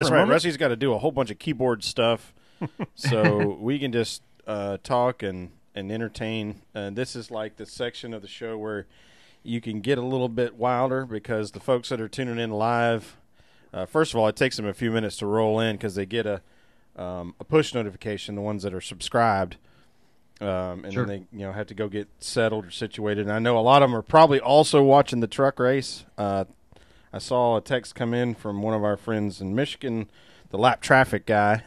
That's right. Rusty's got to do a whole bunch of keyboard stuff, so we can just talk and entertain. This is like the section of the show where you can get a little bit wilder because the folks that are tuning in live, first of all, it takes them a few minutes to roll in because they get a push notification, the ones that are subscribed, and Sure. then they have to go get settled or situated. And I know a lot of them are probably also watching the truck race. I saw a text come in from one of our friends in Michigan, the lap traffic guy,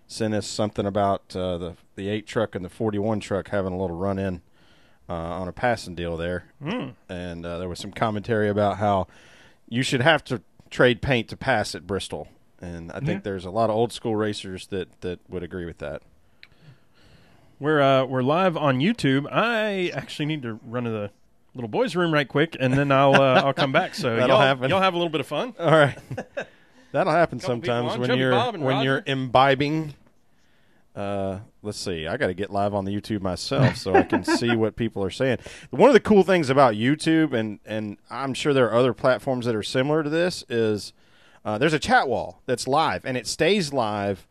sent us something about the 8 truck and the 41 truck having a little run-in on a passing deal there. And there was some commentary about how you should have to trade paint to pass at Bristol. And I think there's a lot of old-school racers that would agree with that. We're live on YouTube. I actually need to run to the little boys' room right quick, and then I'll come back. So That'll happen. Y'all have a little bit of fun. All right. That'll happen Couple sometimes people on, when Chubby Bob and you're Roger. imbibing. Let's see. I got to get live on the YouTube myself so I can see what people are saying. One of the cool things about YouTube, and I'm sure there are other platforms that are similar to this, is there's a chat wall that's live, and it stays live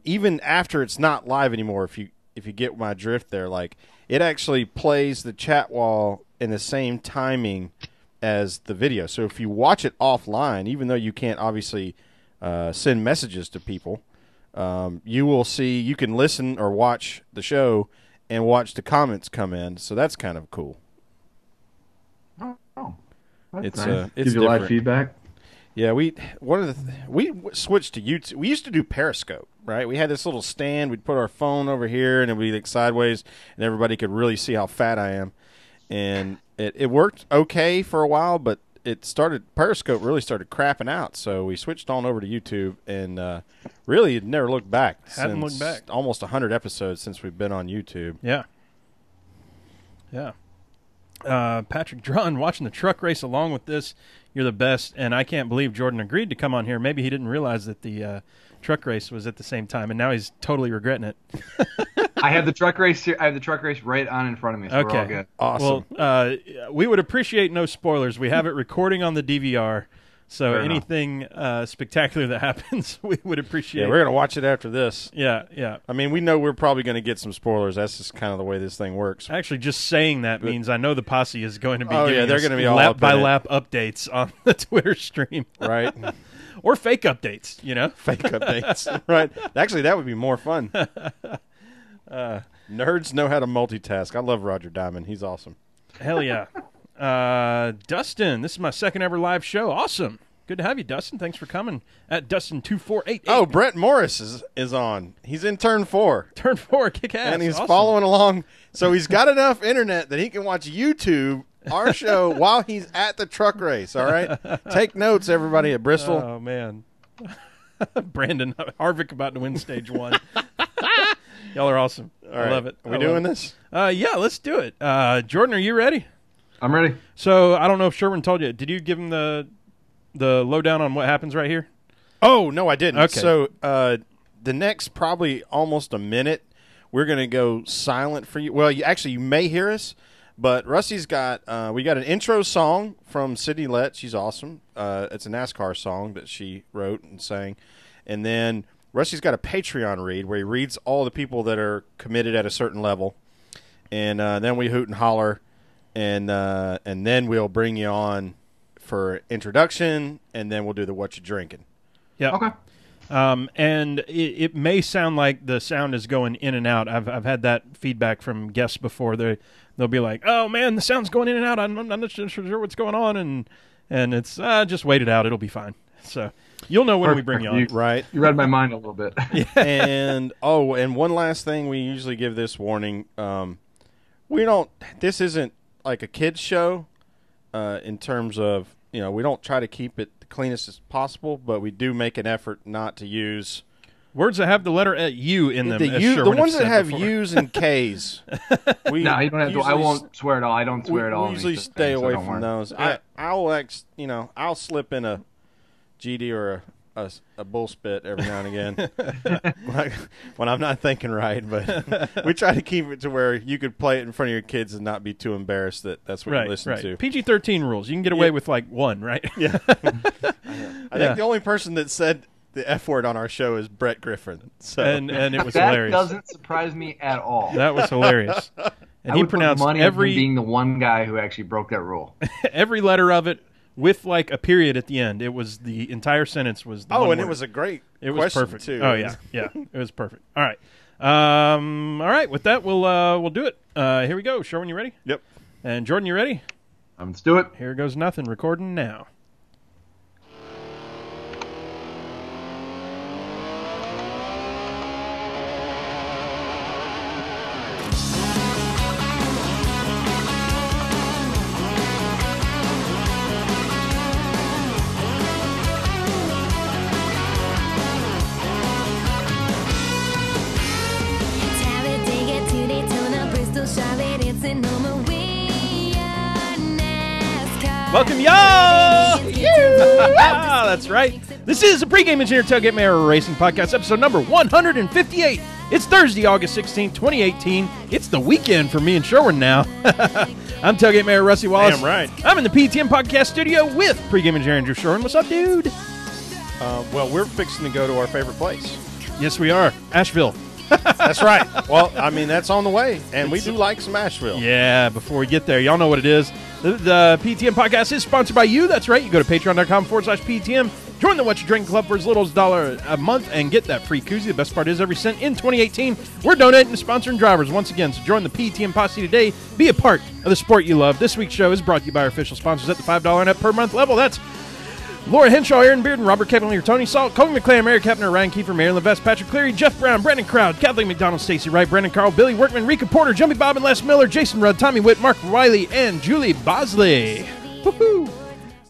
even after it's not live anymore. If you get my drift there, like it actually plays the chat wall in the same timing as the video. So if you watch it offline, even though you can't obviously send messages to people, you will see, you can listen or watch the show and watch the comments come in. So that's kind of cool. Oh, It's nice. it's Gives you live different. feedback. Yeah, we switched to YouTube. We used to do Periscope, right? We had this little stand. We'd put our phone over here, and it'd be like sideways, and everybody could really see how fat I am. And it worked okay for a while, but Periscope really started crapping out. So we switched on over to YouTube, and really had never looked back. Hadn't looked back. Almost 100 episodes since we've been on YouTube. Yeah. Patrick Drawn, watching the truck race along with this, you're the best, and I can't believe Jordan agreed to come on here. Maybe he didn't realize that the truck race was at the same time, and now he's totally regretting it. I have the truck race here. I have the truck race right on in front of me, so we're all good. Awesome. Well, we would appreciate no spoilers. We have it recording on the DVR, so Fair enough. anything spectacular that happens, we would appreciate. Yeah, we're going to watch it after this. Yeah. I mean, we know we're probably going to get some spoilers. That's just kind of the way this thing works. Actually, just saying that means I know the posse is going to be Oh, yeah, giving they're us gonna be all up in it. lap-by-lap updates on the Twitter stream. Right? Or fake updates, Fake updates. Right. Actually, that would be more fun. Nerds know how to multitask. I love Roger Diamond. He's awesome. Hell yeah. Dustin, this is my second ever live show. Awesome. Good to have you, Dustin. Thanks for coming. At Dustin2488. Oh, Brett Morris is on. He's in turn 4. Turn 4, kick ass. And he's Awesome. following along. So he's got enough internet that he can watch YouTube, our show, while he's at the truck race. All right? Take notes, everybody at Bristol. Oh, man. Brandon Harvick about to win stage 1. Y'all are awesome. All right. I love it. Are we doing this? Yeah, let's do it. Jordan, are you ready? I'm ready. So I don't know if Sherwin told you. Did you give him the lowdown on what happens right here? Oh, no, I didn't. Okay. So the next probably almost a minute, we're going to go silent for you. Well, you may hear us, but Rusty's got we got an intro song from Sydney Lett. She's awesome. It's a NASCAR song that she wrote and sang. And then Rusty's got a Patreon read where he reads all the people that are committed at a certain level. And then we hoot and holler, and then we'll bring you on for introduction, and then we'll do the what you drinking. Yeah. Okay. And it may sound like the sound is going in and out. I've had that feedback from guests before. They'll be like, "Oh man, the sound's going in and out. I'm not sure what's going on," and it's just wait it out. It'll be fine. So you'll know when we bring you on. Right. You read my mind a little bit. And one last thing, we usually give this warning. This isn't like a kid's show in terms of, we don't try to keep it the cleanest as possible, but we do make an effort not to use Words that have the letter U in them. as the Sherwin ones has that said have before. U's and K's. We No, you don't have to. I usually won't swear at all. I don't swear at all. We on usually these stay things, so away don't from worry. those. Yeah. I'll slip in a GD or a bull spit every now and again when I'm not thinking right. But we try to keep it to where you could play it in front of your kids and not be too embarrassed that that's what you listen to. PG-13 rules. You can get away with like one, right? Yeah. I think the only person that said the F word on our show is Brett Griffin. So. And it was that hilarious. Doesn't surprise me at all. That was hilarious. And I he would pronounced put money every on being the one guy who actually broke that rule. every letter of it with like a period at the end. It was the entire sentence was the one and word. it was a great It was perfect too. Oh yeah. It was perfect. All right. All right. With that, we'll do it. Here we go. Sherwin, you ready? Yep. And Jordan, you ready? Let's do it. Here goes nothing. Recording now. Welcome, y'all! That's right. This is a pregame Engineer Tailgate Mayor Racing Podcast, episode number 158. It's Thursday, August 16, 2018. It's the weekend for me and Sherwin now. I'm Tailgate Mayor Rusty Wallace. Damn right. I'm in the PETM Podcast studio with pregame Engineer Andrew Sherwin. What's up, dude? Well, we're fixing to go to our favorite place. Yes, we are. Asheville. That's right. Well, I mean, that's on the way, and we do like some Asheville. Yeah, before we get there, y'all know what it is. The PTM Podcast is sponsored by you. That's right. You go to patreon.com/PTM. Join the What You Drink Club for as little as $1 a month and get that free koozie. The best part is every cent in 2018, we're donating to sponsoring drivers once again. So join the PTM Posse today. Be a part of the sport you love. This week's show is brought to you by our official sponsors at the $5 and up per month level. That's Laura Henshaw, Aaron Bearden, Robert Kevlinger, Tony Salt, Colby McClain, Mary Kepner, Ryan Kiefer, Mary Levesque, Patrick Cleary, Jeff Brown, Brendan Crowd, Kathleen McDonald, Stacey Wright, Brendan Carl, Billy Workman, Rika Porter, Jumpy Bob and Les Miller, Jason Rudd, Tommy Witt, Mark Wiley, and Julie Bosley. Woohoo!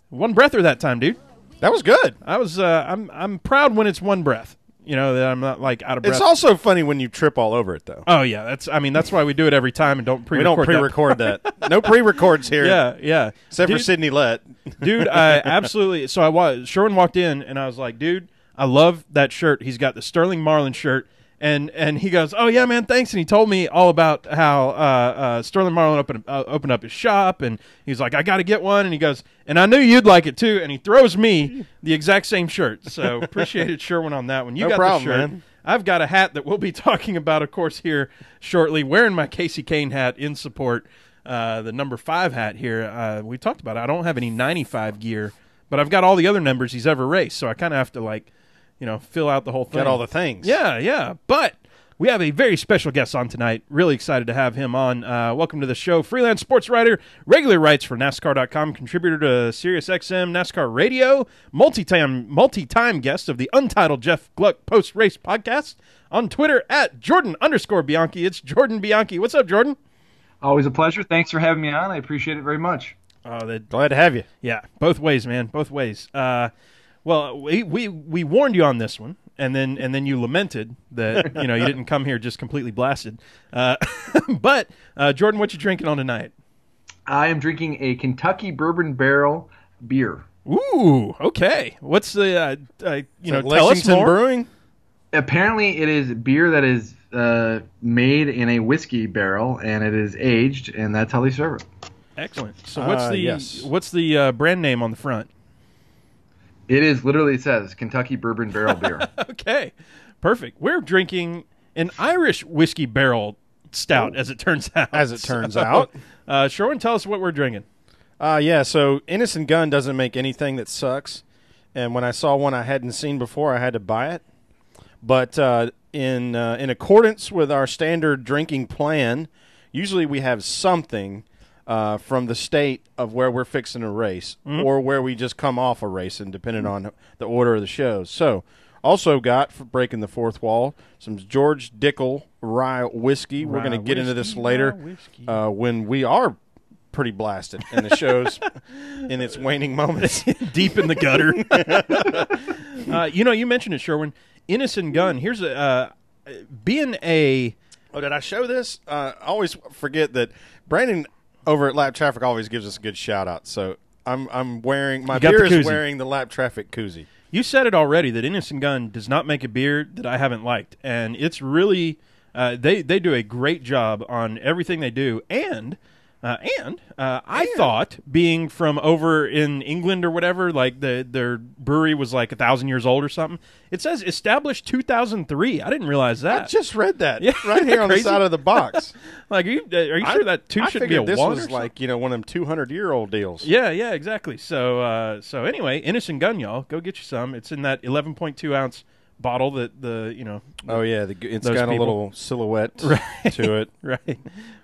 One breather that time, dude. That was good. I was. I'm proud when it's one breath. You know that I'm not like out of breath. It's also funny when you trip all over it, though. Oh yeah, that's why we do it every time and don't pre-record. We don't pre-record that. No pre-records here. Yeah. Except for Sydney Lett. Dude, I absolutely. So Sherwin walked in and I was like, dude, I love that shirt. He's got the Sterling Marlin shirt. And he goes, oh, yeah, man, thanks. And he told me all about how Sterling Marlin opened up his shop. And he's like, I got to get one. And he goes, and I knew you'd like it, too. And he throws me the exact same shirt. So appreciated Sherwin on that one. You got the shirt. Man. I've got a hat that we'll be talking about, of course, here shortly. Wearing my Casey Kane hat in support, the number 5 hat here. We talked about it. I don't have any 95 gear, but I've got all the other numbers he's ever raced. So I kind of have to, fill out the whole thing. Got all the things. Yeah. But we have a very special guest on tonight. Really excited to have him on. Welcome to the show. Freelance sports writer, regularly writes for NASCAR.com, contributor to SiriusXM NASCAR Radio, multi-time guest of the Untitled Jeff Gluck Post-Race Podcast. On Twitter at Jordan_Bianchi. It's Jordan Bianchi. What's up, Jordan? Always a pleasure. Thanks for having me on. I appreciate it very much. Glad to have you. Yeah, both ways, man. Both ways. Well, we warned you on this one, and then you lamented that you didn't come here just completely blasted. But Jordan, what you drinking on tonight? I am drinking a Kentucky Bourbon Barrel beer. Ooh, okay. What's the tell us Lexington more. Brewing? Apparently, it is beer that is made in a whiskey barrel, and it is aged, and that's how they serve it. Excellent. So what's yes. the brand name on the front? It is literally, it says Kentucky Bourbon Barrel beer. Okay, perfect. We're drinking an Irish whiskey barrel stout, as it turns out. Sherwin, tell us what we're drinking. So Innocent Gun doesn't make anything that sucks. And when I saw one I hadn't seen before, I had to buy it. But in accordance with our standard drinking plan, usually we have something from the state of where we're fixing a race, or where we just come off a race, and depending on the order of the shows. So, also got, for breaking the fourth wall, some George Dickel rye whiskey. We're going to get into this later when we are pretty blasted and the show's in its waning moments. Deep in the gutter. You mentioned it, Sherwin. Innocent Gun. Here's being a... Oh, did I show this? I always forget that Brandon over at Lap Traffic always gives us a good shout out. So I'm wearing my beer is wearing the Lap Traffic koozie. You said it already that Innocent Gun does not make a beer that I haven't liked, and it's really they do a great job on everything they do, and I thought, being from over in England or whatever, like their brewery was like 1,000 years old or something. It says established 2003. I didn't realize that. I just read that Yeah, right here on the crazy? side of the box. Like, are you sure that two I shouldn't be a figured this one? was like one of them 200-year-old deals. Yeah, exactly. So anyway, Innocent Gun, y'all, go get you some. It's in that 11.2 ounce bottle that Oh yeah, it's those got a people. little silhouette Right. to it. Right.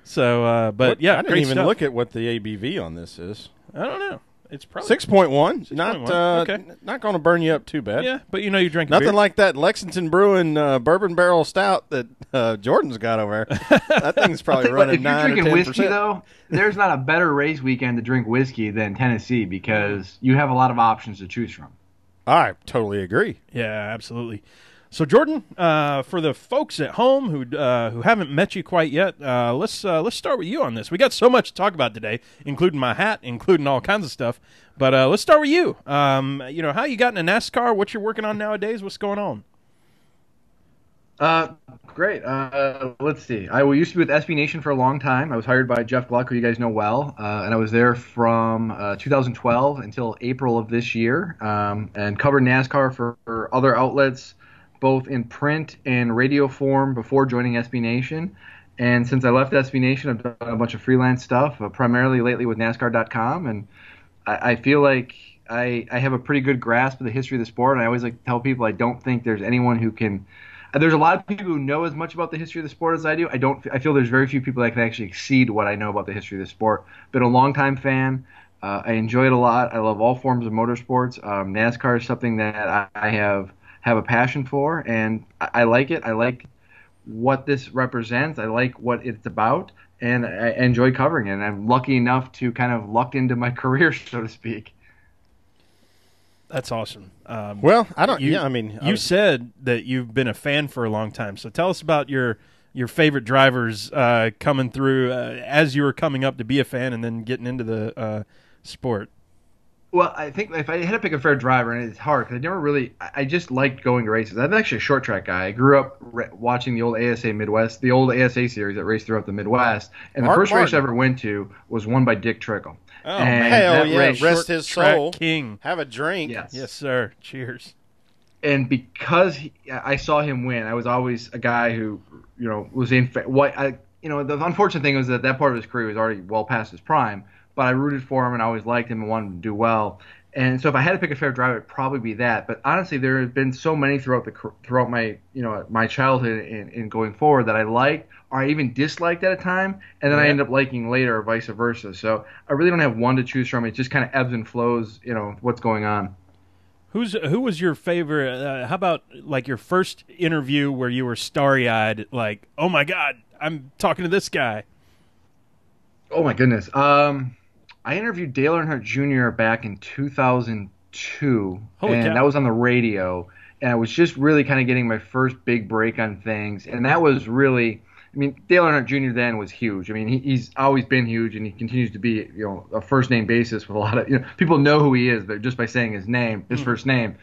So, but yeah, I didn't great even stuff. look at what the ABV on this is. I don't know. It's probably 6.1. Not 6.1. Okay. not going to burn you up too bad. Yeah, but you drink Nothing beer. like that Lexington Brewing bourbon barrel stout that Jordan's got over there. That thing's probably running If you're 9 or 10%. drinking whiskey, though, there's not a better race weekend to drink whiskey than Tennessee because you have a lot of options to choose from. I totally agree. Yeah, absolutely. So, Jordan, for the folks at home who haven't met you quite yet, let's start with you on this. We got so much to talk about today, including my hat, including all kinds of stuff. But let's start with you. How you got into NASCAR? What you're working on nowadays? What's going on? Great. Let's see. I used to be with SB Nation for a long time. I was hired by Jeff Gluck, who you guys know well, and I was there from 2012 until April of this year, and covered NASCAR for other outlets, both in print and radio form before joining SB Nation. And since I left SB Nation, I've done a bunch of freelance stuff, primarily lately with NASCAR.com. And I feel like I have a pretty good grasp of the history of the sport. And I always like to tell people I don't think there's anyone who can. There's a lot of people who know as much about the history of the sport as I do. I feel there's very few people that can actually exceed what I know about the history of the sport. Been a longtime fan. I enjoy it a lot. I love all forms of motorsports. NASCAR is something that I have a passion for, and I like it. I like what this represents. I like what it's about, and I enjoy covering it. And I'm lucky enough to kind of luck into my career, so to speak. That's awesome. Well, I don't. You said that you've been a fan for a long time. So tell us about your favorite drivers coming through as you were coming up to be a fan, and then getting into the sport. Well, I think if I had to pick a fair driver, and it's hard because I just liked going to races. I'm actually a short track guy. I grew up watching the old ASA Midwest, the old ASA series that raced throughout the Midwest. And the first race I ever went to was won by Dick Trickle. Oh, and hell yeah. race, Rest his Track soul. king. Have a drink. Yes, sir. Cheers. And because I saw him win, I was always a guy who, was in the unfortunate thing was that part of his career was already well past his prime. But I rooted for him and I always liked him and wanted him to do well. And so if I had to pick a favorite driver, it'd probably be that. But honestly, there have been so many throughout my my childhood and going forward that I liked or I even disliked at a time, and then I end up liking later or vice versa. So I really don't have one to choose from. It just kind of ebbs and flows, what's going on. Who was your favorite? How about like your first interview where you were starry-eyed, like, oh my God, I'm talking to this guy? Oh my goodness. I interviewed Dale Earnhardt Jr. back in 2002, and that was on the radio. And I was just really kind of getting my first big break on things, and that was really. I mean, Dale Earnhardt Jr. then was huge. I mean, he's always been huge, and he continues to be, a first name basis with a lot of, people know who he is, but just by saying his name, his first name.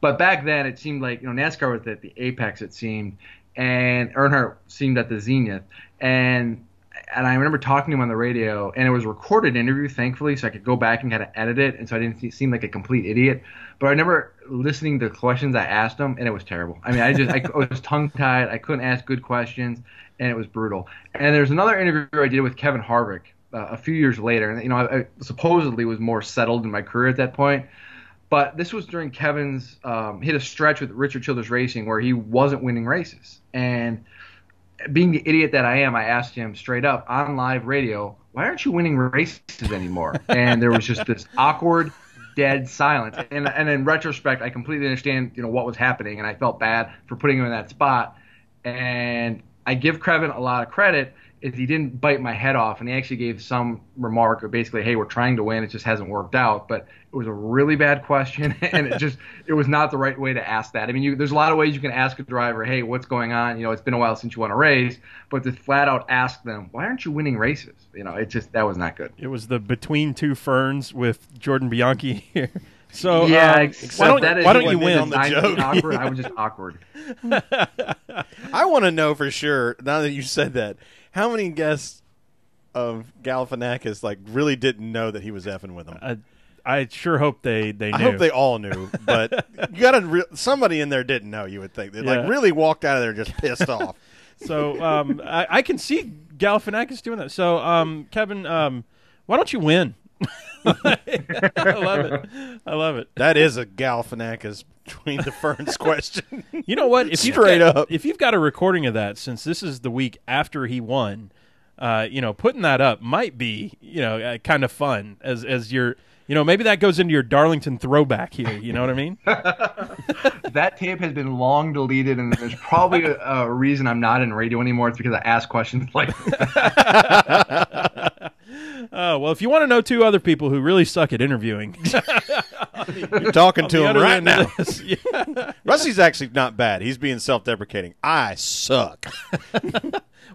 But back then, it seemed like, NASCAR was at the apex, it seemed, and Earnhardt seemed at the zenith. And I remember talking to him on the radio, and it was a recorded interview, thankfully, so I could go back and kind of edit it, and so I didn't seem like a complete idiot. But I remember listening to the questions I asked him, and it was terrible. I mean, I was tongue-tied. I couldn't ask good questions, and it was brutal. And there's another interview I did with Kevin Harvick a few years later, and I supposedly was more settled in my career at that point. But this was during Kevin's hit a stretch with Richard Childress Racing where he wasn't winning races, and being the idiot that I am, I asked him straight up on live radio, why aren't you winning races anymore? And there was just this awkward, dead silence. And in retrospect, I completely understand, what was happening, and I felt bad for putting him in that spot. And I give Kevin a lot of credit is he didn't bite my head off, and he actually gave some remark of basically, hey, we're trying to win, it just hasn't worked out. But it was a really bad question, and it was not the right way to ask that. I mean, there's a lot of ways you can ask a driver, hey, what's going on? It's been a while since you won a race, but to flat out ask them, why aren't you winning races? That was not good. It was the Between Two Ferns with Jordan Bianchi here. So yeah, why don't you win on the joke? Awkward. I was just awkward. I want to know for sure, now that you said that, how many guests of Galifianakis like really didn't know that he was effing with them? I sure hope they knew. I hope they all knew, but you got somebody in there didn't know. You would think they like really walked out of there just pissed off. So I can see Galifianakis doing that. So Kevin, why don't you win? I love it. That is a Galifianakis between the ferns question. You know what? If you've got a recording of that, since this is the week after he won, putting that up might be kind of fun as you're. Maybe that goes into your Darlington throwback here. You know what I mean? That tape has been long deleted, and there's probably a reason I'm not in radio anymore. It's because I ask questions like that. Well, if you want to know two other people who really suck at interviewing, you're talking to him right now. Yeah. Rusty's actually not bad. He's being self-deprecating. I suck.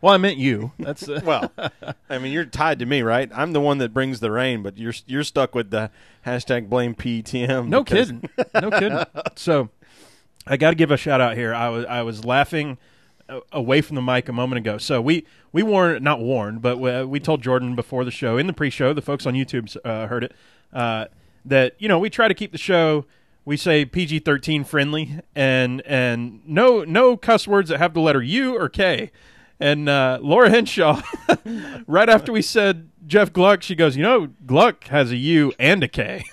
Well, I meant you. That's well. I mean, you're tied to me, right? I'm the one that brings the rain, but you're stuck with the hashtag blame PETM. No kidding. So, I got to give a shout out here. I was laughing away from the mic a moment ago. So we not warned, but we told Jordan before the show in the pre-show. The folks on YouTube heard it. That we try to keep the show. We say PG-13 friendly and no cuss words that have the letter U or K. And Laura Henshaw, right after we said Jeff Gluck, she goes, Gluck has a U and a K.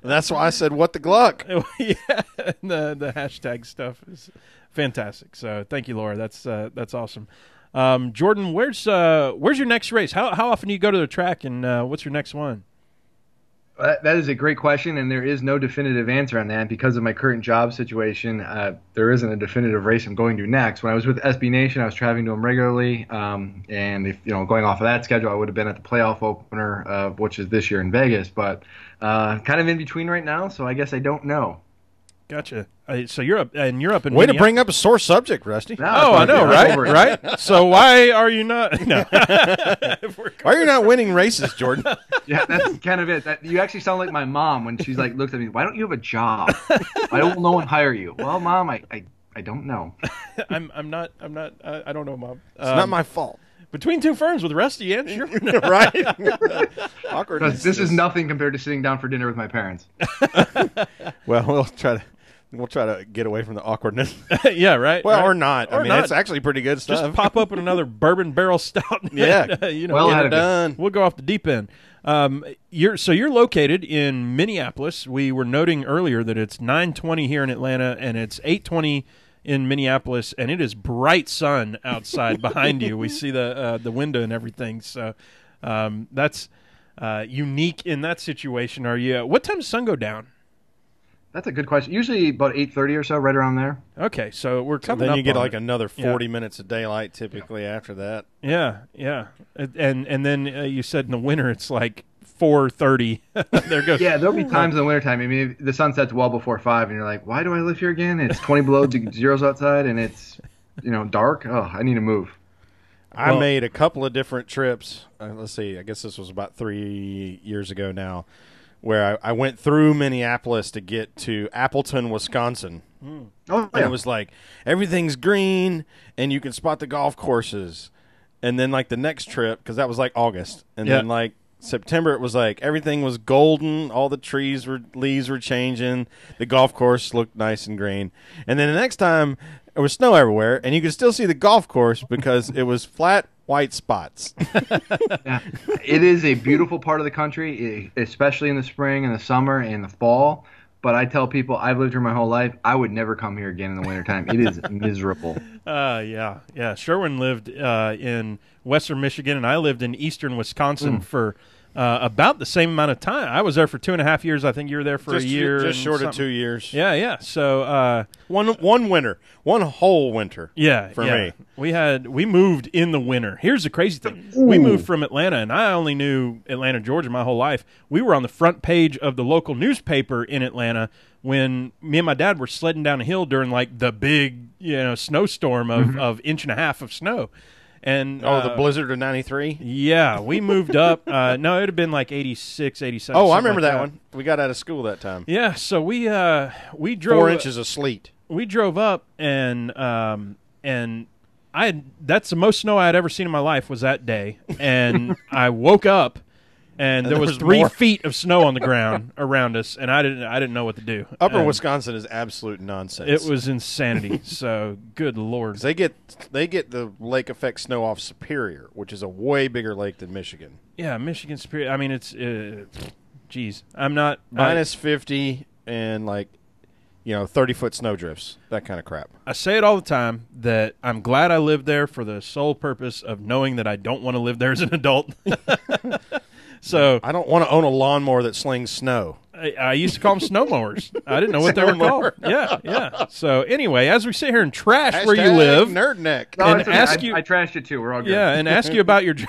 That's why I said, what the Gluck? Yeah, the hashtag stuff is fantastic. So thank you, Laura. That's awesome. Jordan, where's your next race? How often do you go to the track, and what's your next one? That is a great question, and there is no definitive answer on that because of my current job situation. There isn't a definitive race I'm going to next. When I was with SB Nation, I was traveling to them regularly, and if going off of that schedule, I would have been at the playoff opener, which is this year in Vegas. But kind of in between right now, so I guess I don't know. Gotcha. So you're up in way to bring up a sore subject, Rusty. No, I know, right? Right. So why are you not? No. Why are you not winning races, Jordan? Yeah, that's kind of it. You actually sound like my mom when she's like, looks at me. Why don't you have a job? Why don't no one hire you? Well, Mom, I don't know. I'm not. I don't know, Mom. It's not my fault. Between two ferns with Rusty, yeah, sure. Right? Awkward. This is nothing compared to sitting down for dinner with my parents. Well, we'll try to get away from the awkwardness. Yeah, right. Well, right. Or not. I mean, it's actually pretty good stuff. Just pop up with another bourbon barrel stout. Yeah. Well, get it done. We'll go off the deep end. You're located in Minneapolis. We were noting earlier that it's 9:20 here in Atlanta, and it's 8:20 in Minneapolis, and it is bright sun outside behind you. We see the window and everything. So that's unique in that situation. Are you? What time does sun go down? That's a good question. Usually about 8:30 or so, right around there. Okay, so we're coming then up you get on like it. another 40 minutes of daylight typically after that. Yeah, and then you said in the winter it's like 4:30. There goes. Yeah, there'll be times in the wintertime. I mean, the sun sets well before 5, and you're like, why do I live here again? It's 20 below zeros outside, and it's dark. Oh, I need to move. I made a couple of different trips. Let's see. I guess this was about 3 years ago now, where I went through Minneapolis to get to Appleton, Wisconsin. Oh, yeah. And it was like everything's green, and you can spot the golf courses. And then like the next trip, because that was like August, and then like September, it was like everything was golden. All the leaves were changing. The golf course looked nice and green. And then the next time, there was snow everywhere, and you could still see the golf course because it was flat white spots. Yeah. It is a beautiful part of the country, especially in the spring and the summer and the fall. But I tell people, I've lived here my whole life, I would never come here again in the wintertime. It is miserable. Yeah. Sherwin lived in western Michigan, and I lived in eastern Wisconsin for about the same amount of time. I was there for 2.5 years. I think you were there for a year. Just short of 2 years. Yeah. So one winter, one whole winter. Yeah, for me. We moved in the winter. Here's the crazy thing: we moved from Atlanta, and I only knew Atlanta, Georgia, my whole life. We were on the front page of the local newspaper in Atlanta when me and my dad were sledding down a hill during like the big snowstorm of 1.5 inches of snow. And the blizzard of 93? Yeah, we moved up. No, it would have been like 86, 87. Oh, I remember that one. We got out of school that time. Yeah, so we drove 4 inches of sleet. We drove up and that's the most snow I had ever seen in my life was that day. And I woke up and there was 3 feet of snow on the ground around us, and I didn't know what to do. Upper Wisconsin is absolute nonsense. It was insanity. So good Lord, they get the lake effect snow off Superior, which is a way bigger lake than Michigan. Yeah, Michigan Superior. I mean, it's geez, I'm not minus 50 and 30-foot snow drifts, that kind of crap. I say it all the time that I'm glad I lived there for the sole purpose of knowing that I don't want to live there as an adult. So I don't want to own a lawnmower that slings snow. I used to call them snowmowers. I didn't know what they were called. Yeah. So anyway, as we sit here and trash where you live, nerd neck, no, and ask you, I trashed it too. We're all good. Yeah, and ask you about your job.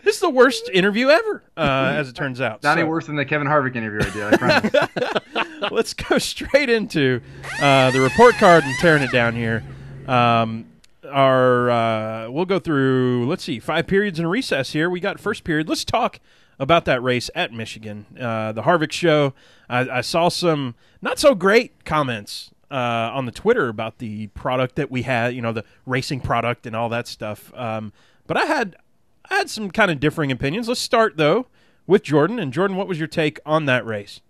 This is the worst interview ever, as it turns out. Not any worse than the Kevin Harvick interview I did. I promise. Let's go straight into the report card and tearing it down here. We'll go through, let's see, 5 periods and a recess here. We got first period. Let's talk about that race at Michigan. The Harvick show, I saw some not so great comments on the Twitter about the product that we had, the racing product and all that stuff. But I had some kind of differing opinions. Let's start, though, with Jordan. And Jordan, what was your take on that race?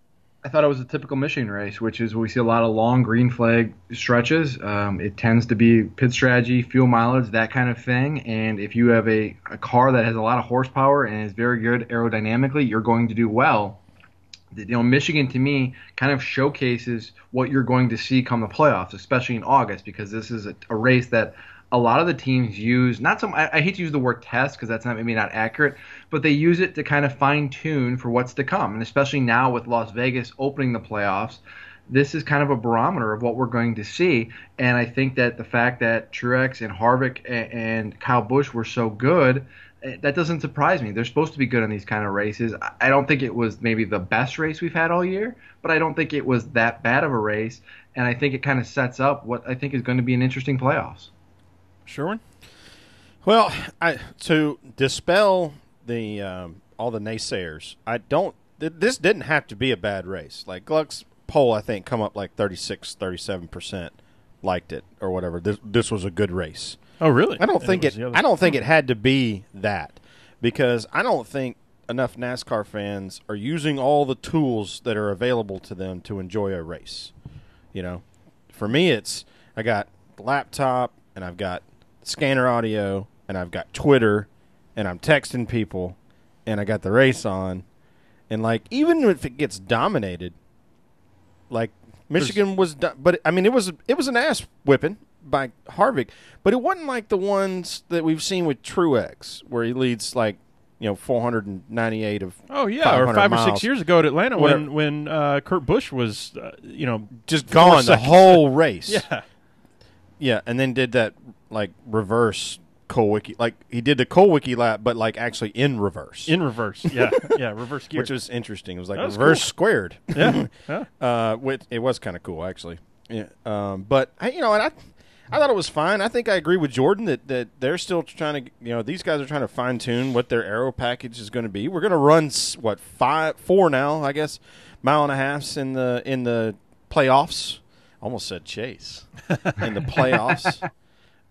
I thought it was a typical Michigan race, which is we see a lot of long green flag stretches. It tends to be pit strategy, fuel mileage, that kind of thing. And if you have a car that has a lot of horsepower and is very good aerodynamically, you're going to do well. Michigan, to me, kind of showcases what you're going to see come the playoffs, especially in August, because this is a race that a lot of the teams use, I hate to use the word test because that's maybe not accurate, but they use it to kind of fine-tune for what's to come. And especially now with Las Vegas opening the playoffs, this is kind of a barometer of what we're going to see. And I think that the fact that Truex and Harvick and Kyle Busch were so good, that doesn't surprise me. They're supposed to be good in these kind of races. I don't think it was maybe the best race we've had all year, but I don't think it was that bad of a race. And I think it kind of sets up what I think is going to be an interesting playoffs. Sherwin? Well, to dispel the all the naysayers, this didn't have to be a bad race. Like Gluck's poll, I think, come up like 37% liked it or whatever. This was a good race. Oh, really? I don't think it had to be that, because I don't think enough NASCAR fans are using all the tools that are available to them to enjoy a race. For me, I got the laptop and I've got scanner audio and I've got Twitter and I'm texting people and I got the race on, and even if it gets dominated, Michigan was, but I mean it was an ass whipping by Harvick, but it wasn't like the ones that we've seen with Truex where he leads 498 of or 5 miles. or 6 years ago at Atlanta when Kurt Busch was just gone the whole race. Yeah, and then did that reverse Kolwicki, he did the Kolwicki lap, but actually in reverse. Yeah, reverse gear, which was interesting. It was reverse squared. Yeah, it was kind of cool actually. Yeah, but I thought it was fine. I think I agree with Jordan that they're still trying to, these guys are trying to fine tune what their aero package is going to be. We're going to run 4 now, I guess, mile and a halves in the playoffs. Almost said chase in the playoffs.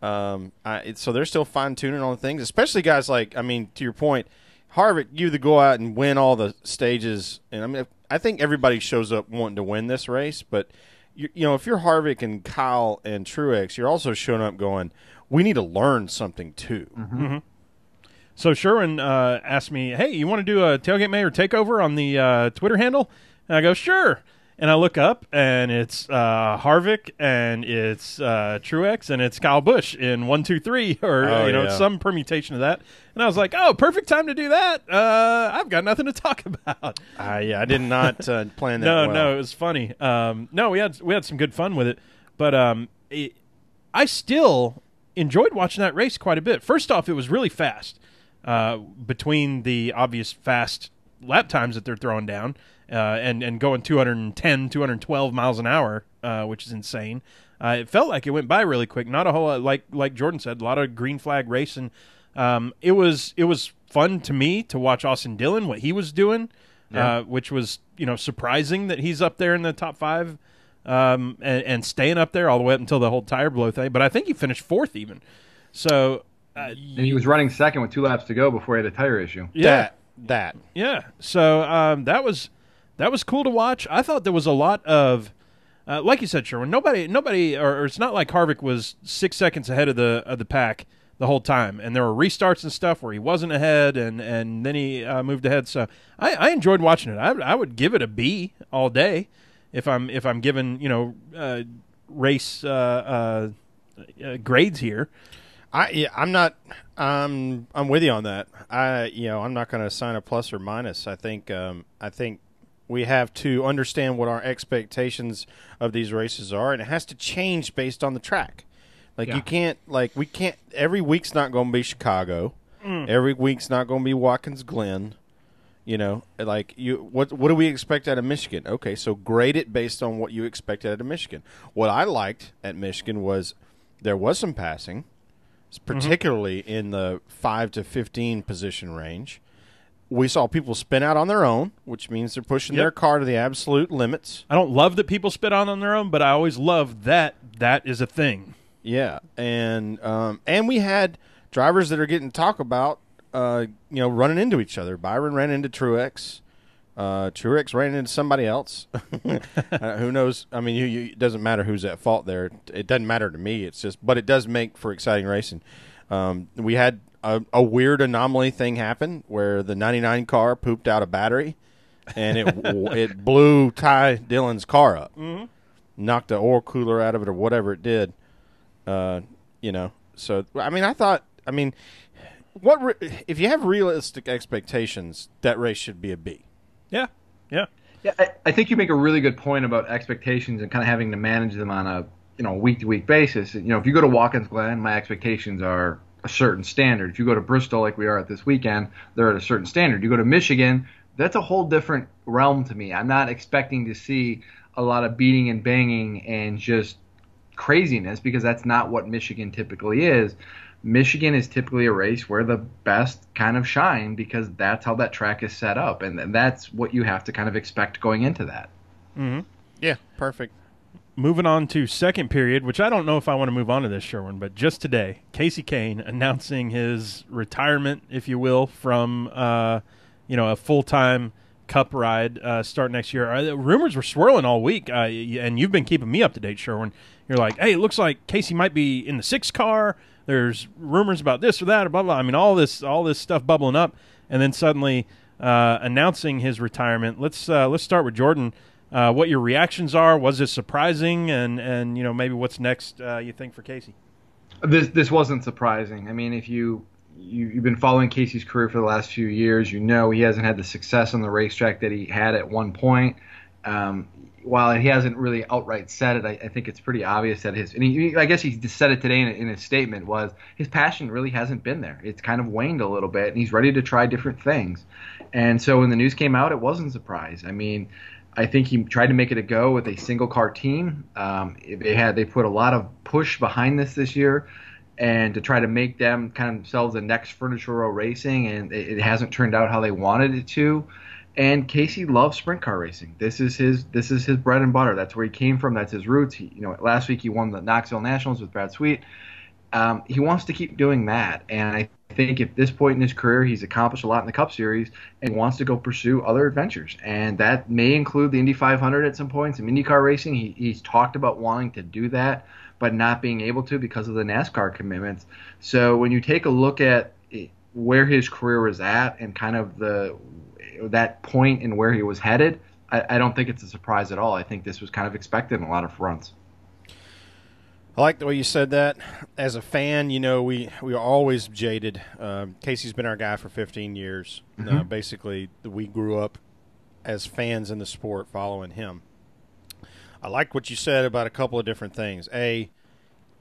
So they're still fine-tuning on things, especially guys to your point, Harvick, you either go out and win all the stages. And I think everybody shows up wanting to win this race, but if you're Harvick and Kyle and Truex, you're also showing up going, we need to learn something too. Mm-hmm. So Sherwin asked me, hey, you want to do a Tailgate Mayor takeover on the Twitter handle? And I go, sure. And I look up, and it's Harvick, and it's Truex, and it's Kyle Busch in 1, 2, 3, or some permutation of that. And I was like, "Oh, perfect time to do that." I've got nothing to talk about. I did not plan that. No, it was funny. No, we had some good fun with it, but I still enjoyed watching that race quite a bit. First off, it was really fast between the obvious fast lap times that they're throwing down. And going 210, 212 miles an hour which is insane. It felt like it went by really quick. Not a whole lot, like Jordan said, a lot of green flag racing. It was fun to me to watch Austin Dillon, what he was doing, which was surprising that he's up there in the top 5 and staying up there all the way up until the whole tire blow thing. But I think he finished 4th even. So and he was running second with 2 laps to go before he had a tire issue. Yeah, that. Yeah. So that was cool to watch. I thought there was a lot of. Like you said, Sherwin, nobody, or it's not like Harvick was 6 seconds ahead of the pack the whole time, and there were restarts and stuff where he wasn't ahead, and then he moved ahead. So I enjoyed watching it. I would give it a B all day if I'm given race grades here. I'm not. I'm with you on that. I'm not going to assign a plus or minus. I think we have to understand what our expectations of these races are, and it has to change based on the track. We can't, every week's not going to be Chicago. Every week's not going to be Watkins Glen. What do we expect out of Michigan? Okay, so grade it based on what you expected out of Michigan. What I liked at Michigan was there was some passing, particularly in the 5 to 15 position range. We saw people spin out on their own, which means they're pushing their car to the absolute limits. I don't love that people spit out on their own, but I always love that is a thing. Yeah, and we had drivers that are getting talk about, running into each other. Byron ran into Truex. Truex ran into somebody else. Who knows? I mean, it doesn't matter who's at fault there. It doesn't matter to me. But it does make for exciting racing. We had a weird anomaly thing happened where the 99 car pooped out a battery, and it blew Ty Dillon's car up, knocked the oil cooler out of it or whatever it did. So I mean, if you have realistic expectations, that race should be a B. Yeah. I think you make a really good point about expectations and kind of having to manage them on a week-to-week basis. If you go to Watkins Glen, my expectations are a certain standard. If you go to Bristol, like we are at this weekend, they're at a certain standard. You go to Michigan, that's a whole different realm to me. I'm not expecting to see a lot of beating and banging and just craziness, because that's not what Michigan typically is. Michigan is typically a race where the best kind of shine, because that's how that track is set up, and that's what you have to kind of expect going into that. Mm-hmm. Yeah, perfect. Moving on to second period, which I don't know if I want to move on to this, Sherwin, but just today, Casey Kane announcing his retirement, if you will, from a full-time Cup ride start next year. Rumors were swirling all week, and you've been keeping me up to date, Sherwin. You're like, hey, it looks like Casey might be in the 6 car. There's rumors about this or that, or blah blah. I mean, all this stuff bubbling up, and then suddenly announcing his retirement. Let's start with Jordan. What your reactions are? Was this surprising? And maybe what's next? You think for Casey? This wasn't surprising. I mean, if you've been following Casey's career for the last few years, he hasn't had the success on the racetrack that he had at one point. While he hasn't really outright said it, I think it's pretty obvious that I guess he just said it today in his statement, was his passion really hasn't been there. It's kind of waned a little bit, and he's ready to try different things. And so when the news came out, it wasn't a surprise. I mean, I think he tried to make it a go with a single car team. They put a lot of push behind this year, and to try to make them kind of themselves the next Furniture Row Racing, and it hasn't turned out how they wanted it to. And Casey loves sprint car racing. This is his bread and butter. That's where he came from. That's his roots. Last week he won the Knoxville Nationals with Brad Sweet. He wants to keep doing that. And I think at this point in his career, he's accomplished a lot in the Cup Series and wants to go pursue other adventures. And that may include the Indy 500 at some point, some IndyCar racing. He's talked about wanting to do that, but not being able to because of the NASCAR commitments. So when you take a look at where his career was at and kind of that point and where he was headed, I don't think it's a surprise at all. I think this was kind of expected in a lot of fronts. I like the way you said that. As a fan, we are always jaded. Casey's been our guy for 15 years. Mm-hmm. Basically, we grew up as fans in the sport following him. I like what you said about a couple of different things.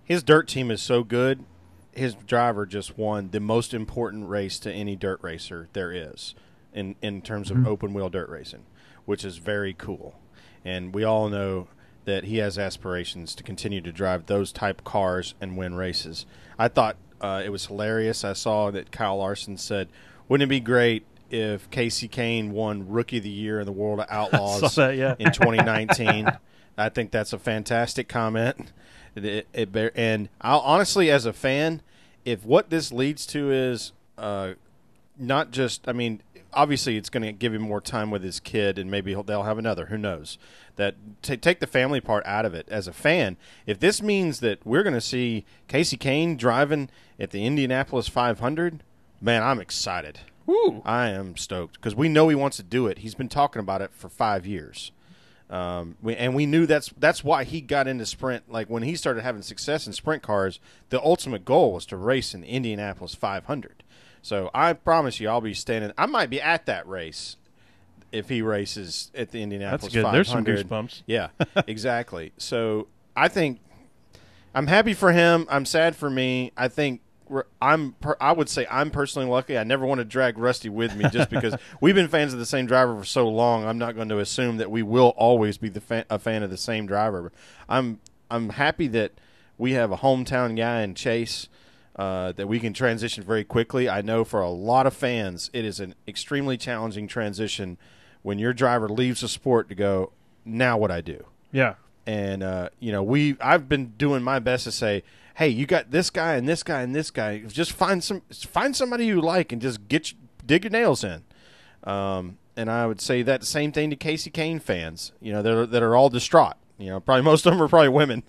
His dirt team is so good. His driver just won the most important race to any dirt racer there is in terms of open-wheel dirt racing, which is very cool. And we all know that he has aspirations to continue to drive those type cars and win races. I thought it was hilarious. I saw that Kyle Larson said, wouldn't it be great if Casey Kane won Rookie of the Year in the World of Outlaws in 2019? I think that's a fantastic comment. And I'll, honestly, as a fan, if what this leads to is not just, I mean, obviously it's going to give him more time with his kid, and maybe they'll have another. Who knows? That take the family part out of it. As a fan, if this means that we're going to see Casey Kane driving at the Indianapolis 500, man, I'm excited. Woo. I am stoked because we know he wants to do it. He's been talking about it for 5 years. We knew that's why he got into sprint. Like when he started having success in sprint cars, the ultimate goal was to race in the Indianapolis 500. So I promise you, I'll be standing. I might be at that race if he races at the Indianapolis 500. There's some goosebumps. Yeah, exactly. So I think I'm happy for him. I'm sad for me. I think I would say I'm personally lucky. I never want to drag Rusty with me just because we've been fans of the same driver for so long. I'm not going to assume that we will always be a fan of the same driver. I'm happy that we have a hometown guy in Chase that we can transition very quickly. I know for a lot of fans it is an extremely challenging transition when your driver leaves the sport to go, now what I do. Yeah. And I've been doing my best to say, hey, you got this guy and this guy and this guy. Just find somebody you like and just dig your nails in. And I would say that same thing to Casey Kane fans. That are all distraught. Probably most of them are probably women.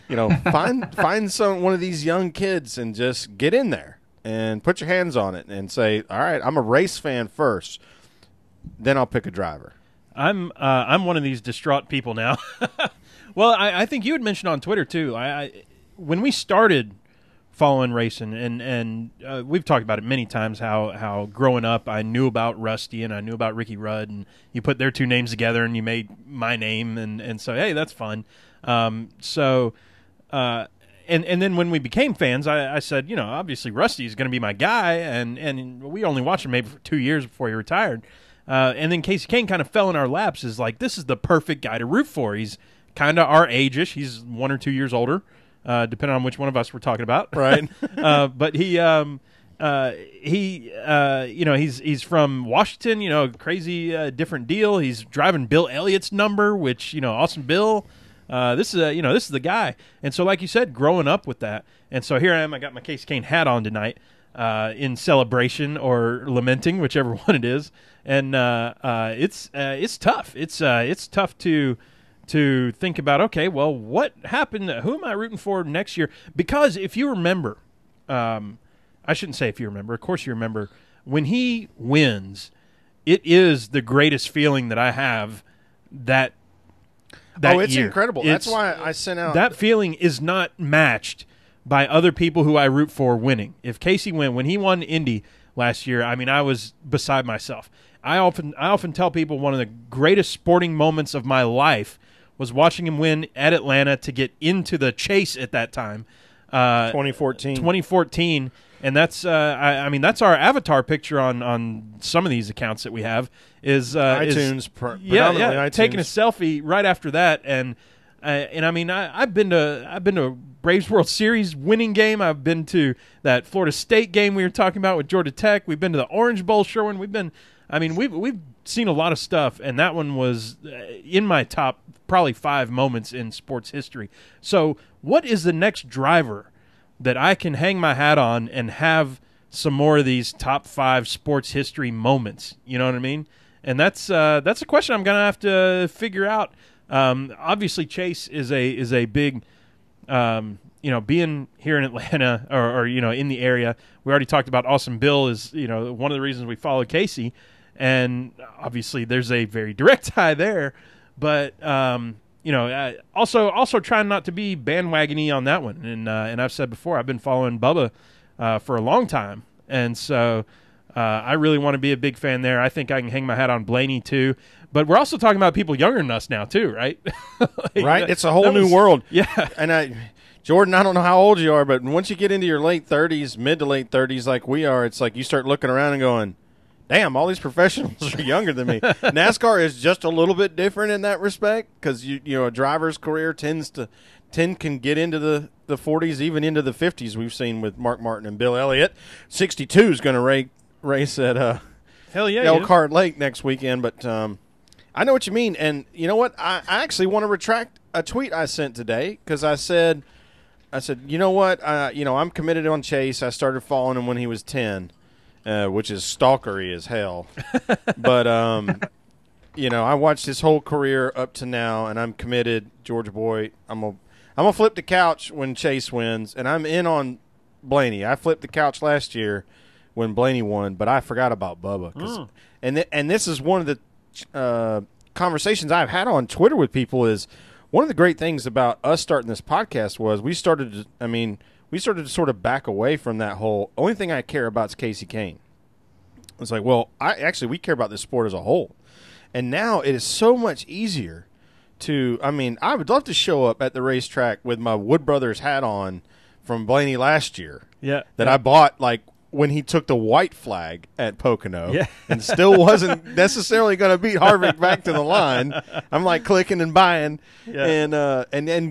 Find one of these young kids and just get in there and put your hands on it and say, all right, I'm a race fan first, then I'll pick a driver. I'm one of these distraught people now. Well, I think you had mentioned on Twitter too. When we started following racing, and we've talked about it many times, how growing up I knew about Rusty and I knew about Ricky Rudd, and you put their two names together and you made my name, and so hey, that's fun. And then when we became fans, I said, obviously Rusty is going to be my guy, and we only watched him maybe for 2 years before he retired. And then Casey Kane kind of fell in our laps as like, this is the perfect guy to root for. He's kind of our age-ish. He's 1 or 2 years older, depending on which one of us we're talking about. Right. But he's from Washington, crazy different deal. He's driving Bill Elliott's number, which, awesome Bill. This is the guy. And so, like you said, growing up with that. And so here I am. I got my Casey Kane hat on tonight in celebration or lamenting, whichever one it is. And it's tough. It's tough to think about, okay, well, what happened? Who am I rooting for next year? Because if you remember, I shouldn't say if you remember. Of course you remember. When he wins, it is the greatest feeling that I have that it's year. Incredible. That's why I sent out. That feeling is not matched by other people who I root for winning. If Casey when he won Indy last year, I mean, I was beside myself. I often tell people one of the greatest sporting moments of my life was watching him win at Atlanta to get into the chase at that time. 2014. And that's that's our avatar picture on some of these accounts that we have is iTunes, predominantly iTunes. Taking a selfie right after that, and I mean I've been to Braves World Series winning game. I've been to that Florida State game we were talking about with Georgia Tech. We've been to the Orange Bowl, Sherwin. We've seen a lot of stuff, and that one was in my top probably 5 moments in sports history. So, what is the next driver that I can hang my hat on and have some more of these top 5 sports history moments? You know what I mean? And that's a question I'm going to have to figure out. Obviously, Chase is a big, being here in Atlanta or in the area. We already talked about Awesome Bill is one of the reasons we follow Casey, and obviously there's a very direct tie there. But also trying not to be bandwagony on that one. And I've said before, I've been following Bubba for a long time, and so I really want to be a big fan there. I think I can hang my hat on Blaney too. But we're also talking about people younger than us now too, right? Right. It's a whole new world. Yeah. And Jordan, I don't know how old you are, but once you get into your late 30s, mid to late 30s, like we are, it's like you start looking around and going, damn, all these professionals are younger than me. NASCAR is just a little bit different in that respect because you know a driver's career can get into the 40s, even into the 50s. We've seen with Mark Martin and Bill Elliott. 62 is going to race at hell yeah, Elkhart Lake next weekend. But I know what you mean, and you know what? I actually want to retract a tweet I sent today because I said, you know what? I'm committed on Chase. I started following him when he was 10. Which is stalkery as hell. But, I watched his whole career up to now, and I'm committed. Georgia boy, I'm gonna flip the couch when Chase wins, and I'm in on Blaney. I flipped the couch last year when Blaney won, but I forgot about Bubba. And this is one of the conversations I've had on Twitter with people is one of the great things about us starting this podcast was we started to sort of back away from that whole only thing I care about is Casey Kane. It's like, well, we care about this sport as a whole. And now it is so much easier I would love to show up at the racetrack with my Wood Brothers hat on from Blaney last year. Yeah. I bought like when he took the white flag at Pocono yeah. and still wasn't necessarily going to beat Harvick back to the line. I'm like clicking and buying and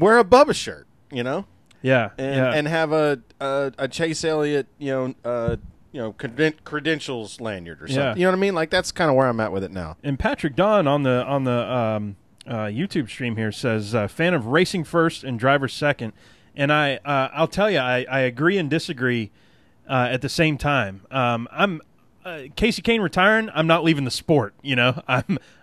wear a Bubba shirt, you know? Yeah, and have a Chase Elliott, credentials lanyard or something. Yeah. You know what I mean? Like that's kind of where I'm at with it now. And Patrick Dunn on the YouTube stream here says fan of racing first and driver second, and I'll tell you I agree and disagree at the same time. I'm Casey Kane retiring. I'm not leaving the sport. You know,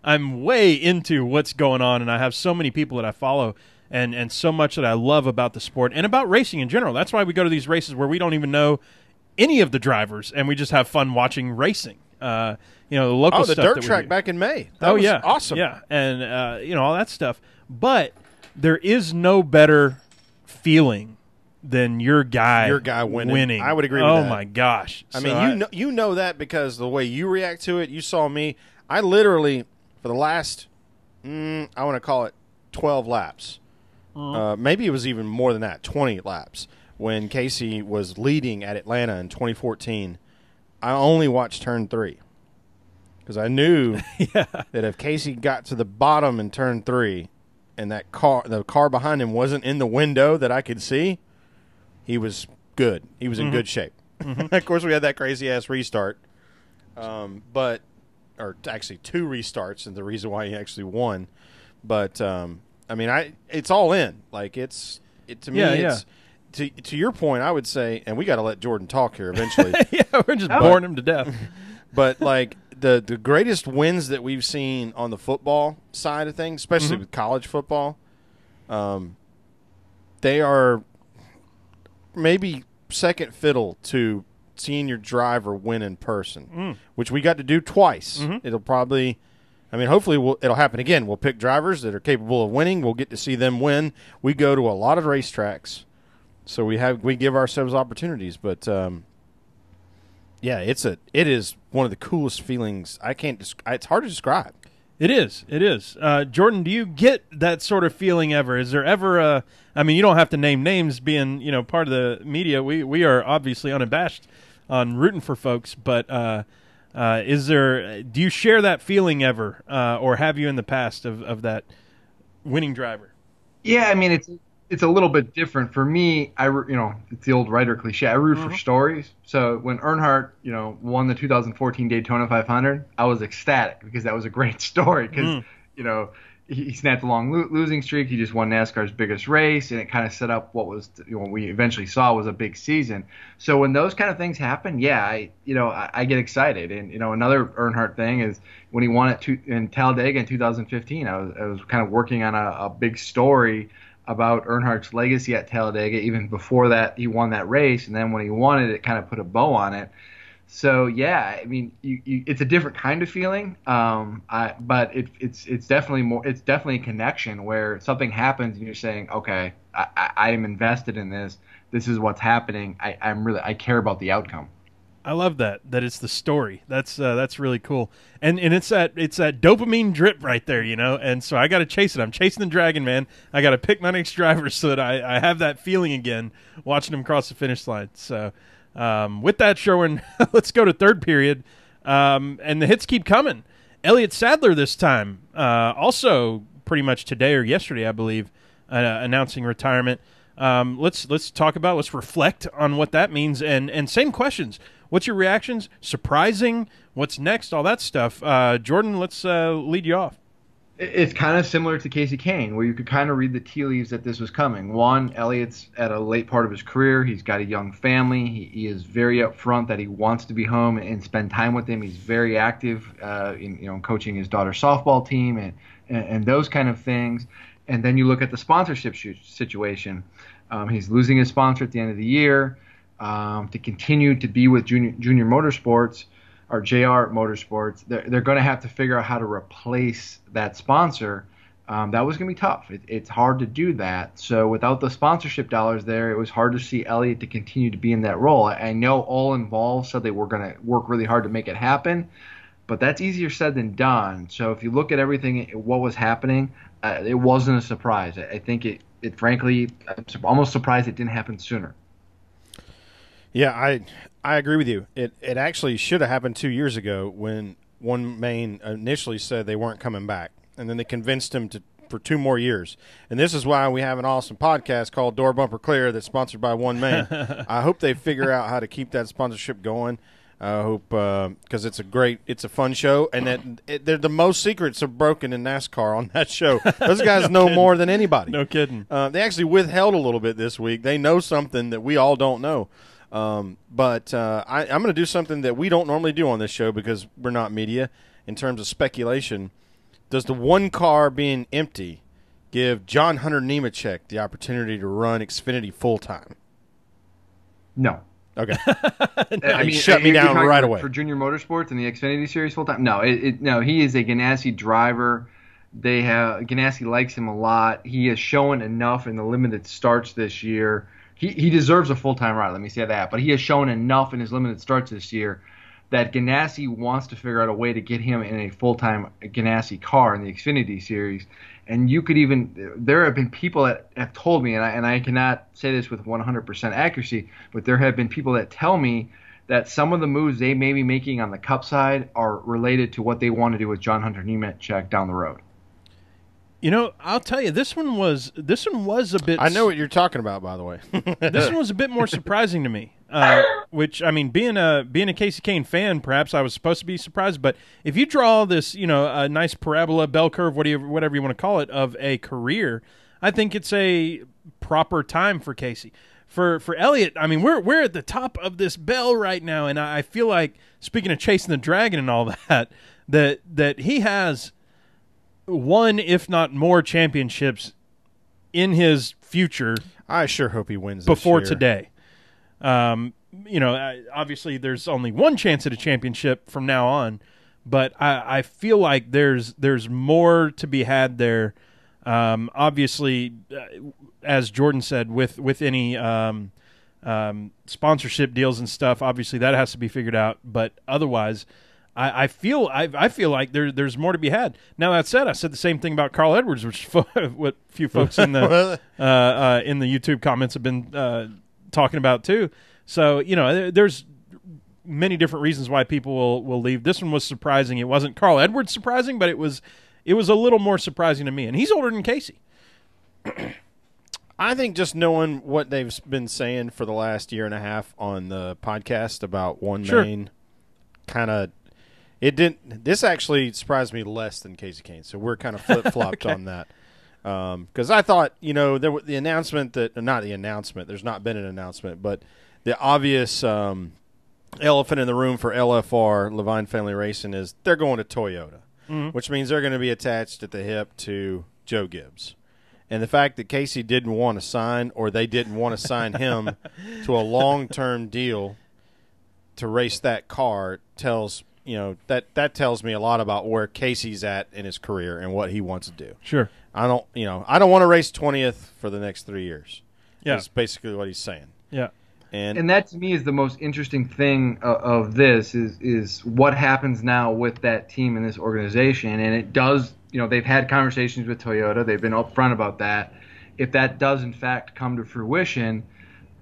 I'm way into what's going on, and I have so many people that I follow. And so much that I love about the sport and about racing in general. That's why we go to these races where we don't even know any of the drivers, and we just have fun watching racing. The local stuff. The dirt track back in May. That was awesome. Yeah, and all that stuff. But there is no better feeling than your guy winning. I would agree with that. Oh my gosh! I mean, you know that because the way you react to it. You saw me. I literally for the last I want to call it 12 laps. Maybe it was even more than that, 20 laps. When Casey was leading at Atlanta in 2014, I only watched turn 3 because I knew that if Casey got to the bottom in turn 3 and the car behind him wasn't in the window that I could see, he was good. He was in good shape. Of course, we had that crazy-ass restart, or actually 2 restarts, and the reason why he actually won. But it's all in. Like to your point, I would say, and we got to let Jordan talk here eventually. We're just boring him to death. But like the greatest wins that we've seen on the football side of things, especially with college football, they are maybe second fiddle to seeing your driver win in person, which we got to do twice. It'll probably. Hopefully it'll happen again. We'll pick drivers that are capable of winning. We'll get to see them win. We go to a lot of racetracks, so we give ourselves opportunities. But it is one of the coolest feelings. It's hard to describe. It is. Jordan, do you get that sort of feeling ever? Is there ever you don't have to name names, being part of the media. We are obviously unabashed on rooting for folks, but. Do you share that feeling ever, or have you in the past of that winning driver? Yeah, it's a little bit different for me. It's the old writer cliche. I root for stories. So when Earnhardt, won the 2014 Daytona 500, I was ecstatic because that was a great story. Because he snapped a long losing streak. He just won NASCAR's biggest race, and it kind of set up what was what we eventually saw was a big season. So when those kind of things happen, I get excited. And another Earnhardt thing is when he won it in Talladega in 2015. I was kind of working on a big story about Earnhardt's legacy at Talladega even before that he won that race, and then when he won it, it kind of put a bow on it. So it's a different kind of feeling, but it's definitely more. It's definitely a connection where something happens and you're saying, okay, I am invested in this. This is what's happening. I care about the outcome. I love that it's the story. That's really cool, and it's that dopamine drip right there, And so I got to chase it. I'm chasing the dragon, man. I got to pick my next driver so that I have that feeling again, watching him cross the finish line. So. With that, Sherwin, let's go to third period. And the hits keep coming. Elliott Sadler this time, also pretty much today or yesterday, I believe, announcing retirement. Let's reflect on what that means, and same questions. What's your reactions? Surprising? What's next? All that stuff. Jordan, let's lead you off. It's kind of similar to Casey Kane, where you could kind of read the tea leaves that this was coming. One, Elliott's at a late part of his career. He's got a young family. He is very upfront that he wants to be home and spend time with him. He's very active in coaching his daughter's softball team and those kind of things. And then you look at the sponsorship situation. He's losing his sponsor at the end of the year to continue to be with Junior Motorsports. Or JR Motorsports, they're going to have to figure out how to replace that sponsor. That was going to be tough. It's hard to do that. So without the sponsorship dollars there, it was hard to see Elliott to continue to be in that role. I know all involved said they were going to work really hard to make it happen, but that's easier said than done. So if you look at everything, what was happening, it wasn't a surprise. I think it frankly, I'm almost surprised it didn't happen sooner. Yeah, I agree with you. It actually should have happened 2 years ago when One Main initially said they weren't coming back, and then they convinced him for 2 more years. And this is why we have an awesome podcast called Door Bumper Clear that's sponsored by One Main. I hope they figure out how to keep that sponsorship going. I hope because it's a fun show, and they're the most secrets are broken in NASCAR on that show. Those guys know more than anybody. No kidding. They actually withheld a little bit this week. They know something that we all don't know. But I'm going to do something that we don't normally do on this show because we're not media. In terms of speculation, does the one car being empty give John Hunter Nemechek the opportunity to run Xfinity full time? No. Okay. Shut me down right away. For Junior Motorsports and the Xfinity Series full time? No. No. He is a Ganassi driver. Ganassi likes him a lot. He has shown enough in the limited starts this year. He deserves a full-time ride, let me say that. But he has shown enough in his limited starts this year that Ganassi wants to figure out a way to get him in a full-time Ganassi car in the Xfinity Series. And there have been people that have told me, and I cannot say this with 100% accuracy, but there have been people that tell me that some of the moves they may be making on the Cup side are related to what they want to do with John Hunter Nemechek down the road. You know, I'll tell you, this one was a bit. I know what you're talking about, by the way. This one was a bit more surprising to me. Which, I mean, being a Casey Kane fan, perhaps I was supposed to be surprised. But if you draw this, a nice parabola, bell curve, whatever you want to call it, of a career, I think it's a proper time for Casey. For Elliott, I mean, we're at the top of this bell right now, and I feel like, speaking of chasing the dragon and all that he has one, if not more, championships in his future. I sure hope he wins before this year. Today. Obviously there's only one chance at a championship from now on, but I feel like there's more to be had there. Obviously, as Jordan said, with any sponsorship deals and stuff, obviously that has to be figured out. But otherwise, I feel like there's more to be had. Now that said, I said the same thing about Carl Edwards, which what few folks in the YouTube comments have been talking about too. So there's many different reasons why people will leave. This one was surprising. It wasn't Carl Edwards surprising, but it was a little more surprising to me. And he's older than Casey. I think just knowing what they've been saying for the last year and a half on the podcast about One Main, kind of. This actually surprised me less than Casey Kane, so we're kind of flip-flopped on that. Because I thought, the announcement not the announcement, there's not been an announcement, but the obvious elephant in the room for LFR, Levine Family Racing, is they're going to Toyota, which means they're going to be attached at the hip to Joe Gibbs. And the fact that Casey didn't want to sign, or they didn't want to sign him to a long-term deal to race that car tells that tells me a lot about where Casey's at in his career and what he wants to do. Sure. I don't want to race 20th for the next 3 years. Yeah. That's basically what he's saying. Yeah. And that to me is the most interesting thing of this is what happens now with that team and this organization. And it does, they've had conversations with Toyota. They've been upfront about that. If that does in fact come to fruition,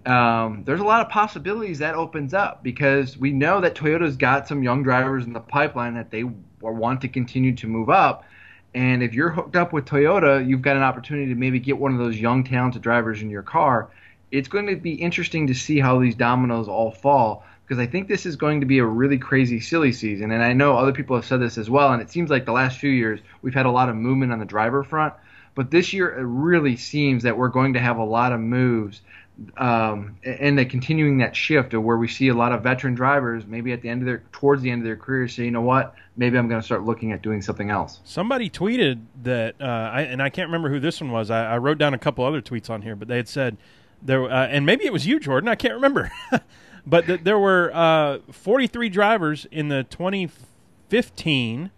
there's a lot of possibilities that opens up because we know that Toyota's got some young drivers in the pipeline that they want to continue to move up. And if you're hooked up with Toyota, you've got an opportunity to maybe get one of those young, talented drivers in your car. It's going to be interesting to see how these dominoes all fall because I think this is going to be a really crazy, silly season. And I know other people have said this as well, and it seems like the last few years we've had a lot of movement on the driver front. But this year it really seems that we're going to have a lot of moves and they're continuing that shift of where we see a lot of veteran drivers maybe towards the end of their career say, you know what, maybe I'm going to start looking at doing something else. Somebody tweeted that, and I can't remember who this one was. I wrote down a couple other tweets on here, but they had said there, and maybe it was you, Jordan. I can't remember, but there were 43 drivers in the 2015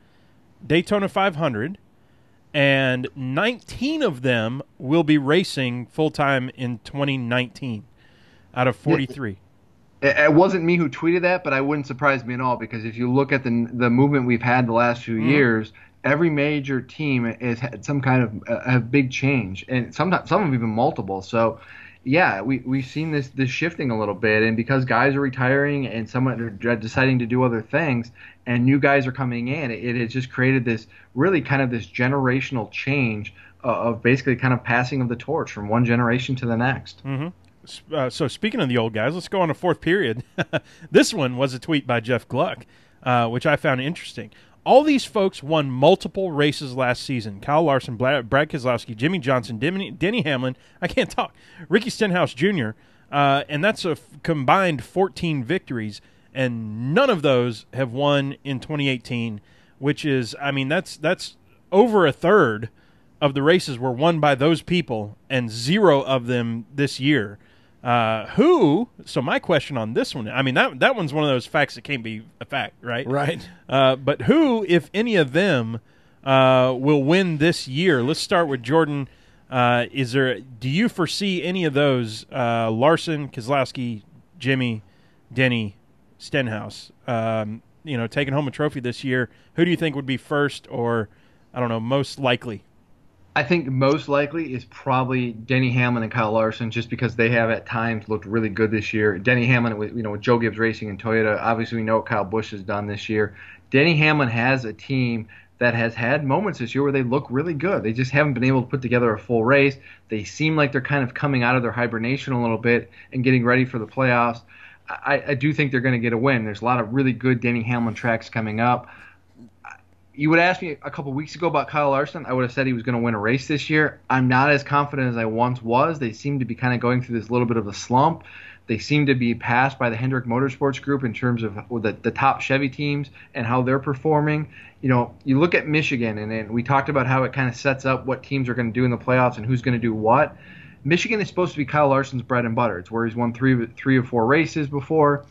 Daytona 500. And 19 of them will be racing full-time in 2019 out of 43. It wasn't me who tweeted that, but it wouldn't surprise me at all because if you look at the movement we've had the last few years, every major team has had some kind of a big change, and some have even multiple. So, yeah, we've seen this shifting a little bit, and because guys are retiring and some are deciding to do other things, and new guys are coming in, it has just created this really kind of this generational change of basically kind of passing of the torch from one generation to the next. Mm-hmm. So speaking of the old guys, let's go on to fourth period. This one was a tweet by Jeff Gluck, which I found interesting. All these folks won multiple races last season. Kyle Larson, Brad Keselowski, Jimmy Johnson, Denny Hamlin, I can't talk, Ricky Stenhouse Jr., and that's a combined 14 victories, and none of those have won in 2018, which is, I mean, that's over a third of the races were won by those people, and 0 of them this year. So my question on this one, I mean, that one's one of those facts that can't be a fact, right? Right. But who, if any of them, will win this year? Let's start with Jordan. Do you foresee any of those, Larson, Keselowski, Jimmy, Denny, Stenhouse, taking home a trophy this year? Who do you think would be first or, I don't know, most likely? I think most likely is probably Denny Hamlin and Kyle Larson, just because they have at times looked really good this year. Denny Hamlin, with Joe Gibbs Racing and Toyota, obviously we know what Kyle Busch has done this year. Denny Hamlin has a team that has had moments this year where they look really good. They just haven't been able to put together a full race. They seem like they're kind of coming out of their hibernation a little bit and getting ready for the playoffs. I do think they're going to get a win. There's a lot of really good Denny Hamlin tracks coming up. You would ask me a couple weeks ago about Kyle Larson, I would have said he was going to win a race this year. I'm not as confident as I once was. They seem to be kind of going through this little bit of a slump. They seem to be passed by the Hendrick Motorsports Group in terms of the top Chevy teams and how they're performing. You look at Michigan, and we talked about how it kind of sets up what teams are going to do in the playoffs and who's going to do what. Michigan is supposed to be Kyle Larson's bread and butter. It's where he's won three or four races before,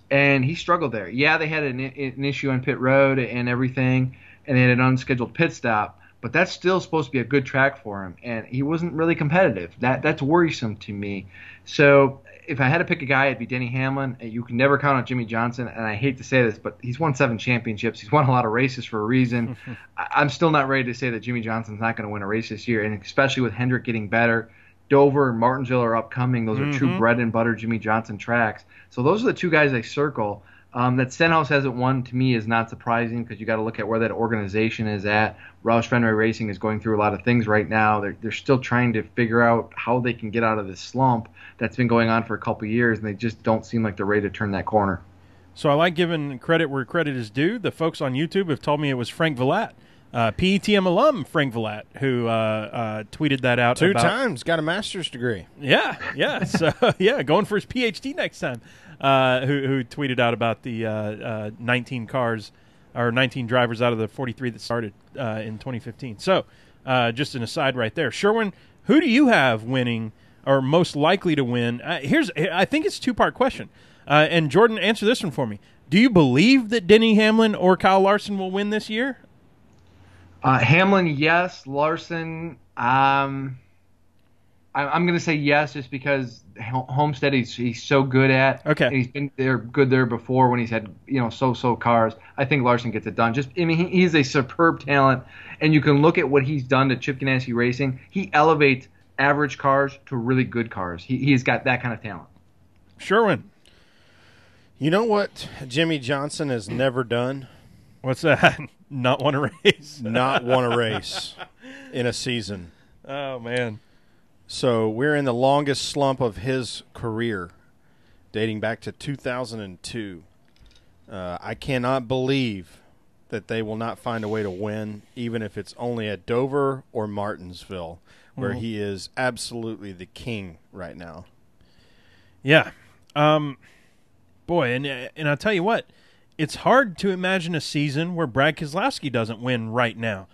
and he struggled there. Yeah, they had an issue on pit road and everything, and they had an unscheduled pit stop, but that's still supposed to be a good track for him, and he wasn't really competitive. That's worrisome to me. So if I had to pick a guy, it'd be Denny Hamlin. You can never count on Jimmy Johnson, and I hate to say this, but he's won 7 championships. He's won a lot of races for a reason. I'm still not ready to say that Jimmy Johnson's not going to win a race this year, and especially with Hendrick getting better. Dover and Martinsville are upcoming. Those are two bread and butter Jimmy Johnson tracks. So those are the two guys I circle. That Stenhouse hasn't won, to me, is not surprising because you got to look at where that organization is at. Roush Fenway Racing is going through a lot of things right now. They're still trying to figure out how they can get out of this slump that's been going on for a couple of years, and they just don't seem like they're ready to turn that corner. So I like giving credit where credit is due. The folks on YouTube have told me it was Frank Villatt, PETM alum Frank Villatt, who tweeted that out. 2 times, got a master's degree. Yeah. So, going for his PhD next time. Who tweeted out about the 19 cars or 19 drivers out of the 43 that started in 2015. So, just an aside right there. Sherwin, who do you have winning or most likely to win? I think it's a 2-part question. And Jordan, answer this one for me. Do you believe that Denny Hamlin or Kyle Larson will win this year? Hamlin, yes. Larson, I'm going to say yes, just because Homestead he's so good at. Okay. And he's been good there before when he's had so cars. I think Larson gets it done. He's a superb talent, and you can look at what he's done to Chip Ganassi Racing. He elevates average cars to really good cars. He's got that kind of talent. Sherwin. You know what Jimmy Johnson has never done? What's that? Not won a race. Not won a race in a season. Oh, man. So we're in the longest slump of his career, dating back to 2002. I cannot believe that they will not find a way to win, even if it's only at Dover or Martinsville, where he is absolutely the king right now. Yeah. Boy, and I'll tell you what, it's hard to imagine a season where Brad Keselowski doesn't win right now.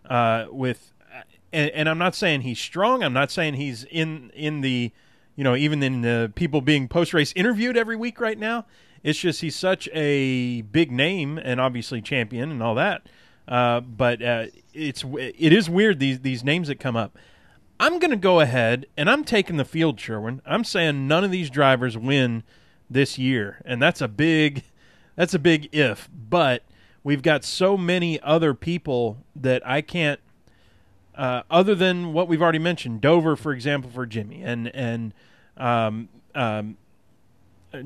And I'm not saying he's strong. I'm not saying he's in the, even in the people being post-race interviewed every week right now. It's just he's such a big name and obviously champion and all that. But it is weird, these names that come up. I'm going to go ahead, and I'm taking the field, Sherwin. I'm saying none of these drivers win this year, and that's a big if. But we've got so many other people that I can't, other than what we've already mentioned, Dover, for example, for Jimmy, and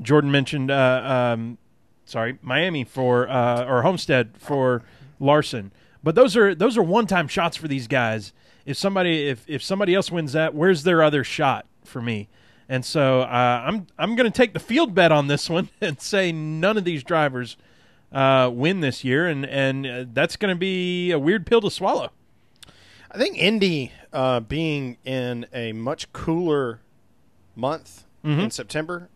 Jordan mentioned, Miami for or Homestead for Larson. But those are one-time shots for these guys. If somebody else wins that, where's their other shot for me? And so I'm going to take the field bet on this one and say none of these drivers win this year, and that's going to be a weird pill to swallow. I think Indy being in a much cooler month in September,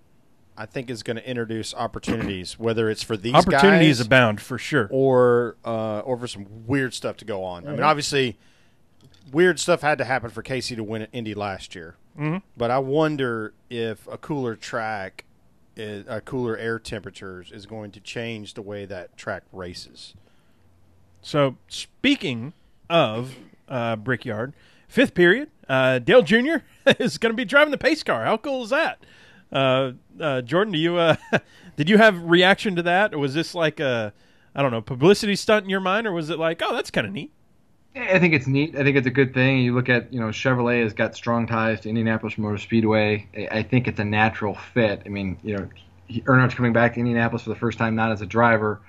I think is going to introduce opportunities, whether it's for these opportunities guys abound for sure, or for some weird stuff to go on. I mean, obviously, weird stuff had to happen for Casey to win at Indy last year. But I wonder if a cooler track, cooler air temperatures is going to change the way that track races. So speaking of Brickyard, fifth period, Dale Jr. is going to be driving the pace car. How cool is that? Jordan, do you did you have reaction to that, or was this like a, I don't know, publicity stunt in your mind, or was it like, oh, that's kind of neat? I think it's neat. I think it's a good thing. You look at, Chevrolet has got strong ties to Indianapolis Motor Speedway. I think it's a natural fit. I mean, Earnhardt's coming back to Indianapolis for the first time, not as a driver,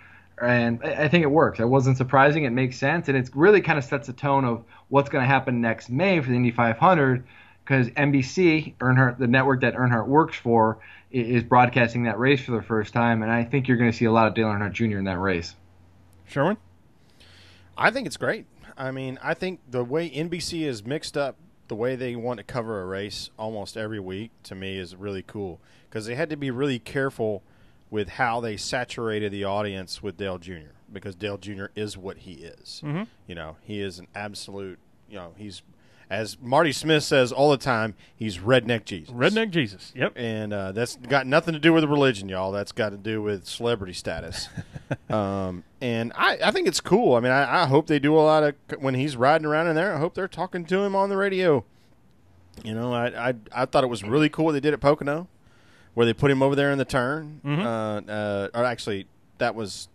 and I think it works. It wasn't surprising. It makes sense, and it really kind of sets the tone of what's going to happen next May for the Indy 500, because NBC, Earnhardt, the network that Earnhardt works for, is broadcasting that race for the first time, and I think you're going to see a lot of Dale Earnhardt Jr. in that race. Sherwin? I think it's great. I mean, I think the way NBC is mixed up, the way they want to cover a race almost every week, to me, is really cool. Because they had to be really careful with how they saturated the audience with Dale Jr. Because Dale Jr. is what he is. He is an absolute, he's, as Marty Smith says all the time, he's redneck Jesus. Redneck Jesus, yep. And that's got nothing to do with religion, y'all. That's got to do with celebrity status. And I think it's cool. I mean, I hope they do a lot of, when he's riding around in there, I hope they're talking to him on the radio. I thought it was really cool what they did at Pocono, where they put him over there in the turn. Or actually, that was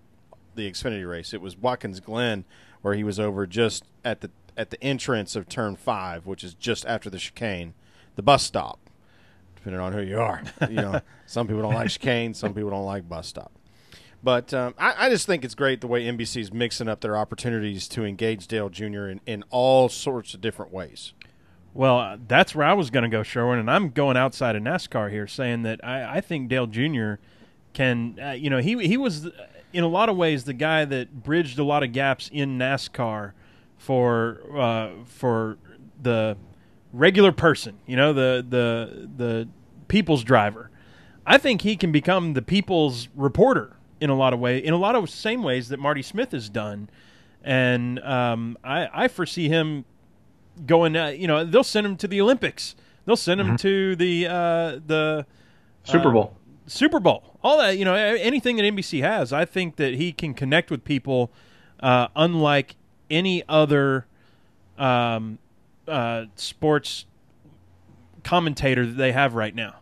the Xfinity race. It was Watkins Glen, where he was over just at the entrance of Turn 5, which is just after the chicane, the bus stop, depending on who you are. Some people don't like chicane, some people don't like bus stop. But I just think it's great the way NBC's mixing up their opportunities to engage Dale Jr. in all sorts of different ways. Well, that's where I was going to go, Sherwin, and I'm going outside of NASCAR here, saying that I think Dale Jr. can, he was in a lot of ways the guy that bridged a lot of gaps in NASCAR for the regular person, the people's driver. I think he can become the people's reporter in a lot of ways, in a lot of same ways that Marty Smith has done. And I foresee him going, they'll send him to the Olympics. They'll send him to the Super Bowl. Super Bowl. All that, anything that NBC has. I think that he can connect with people unlike any other sports commentator that they have right now.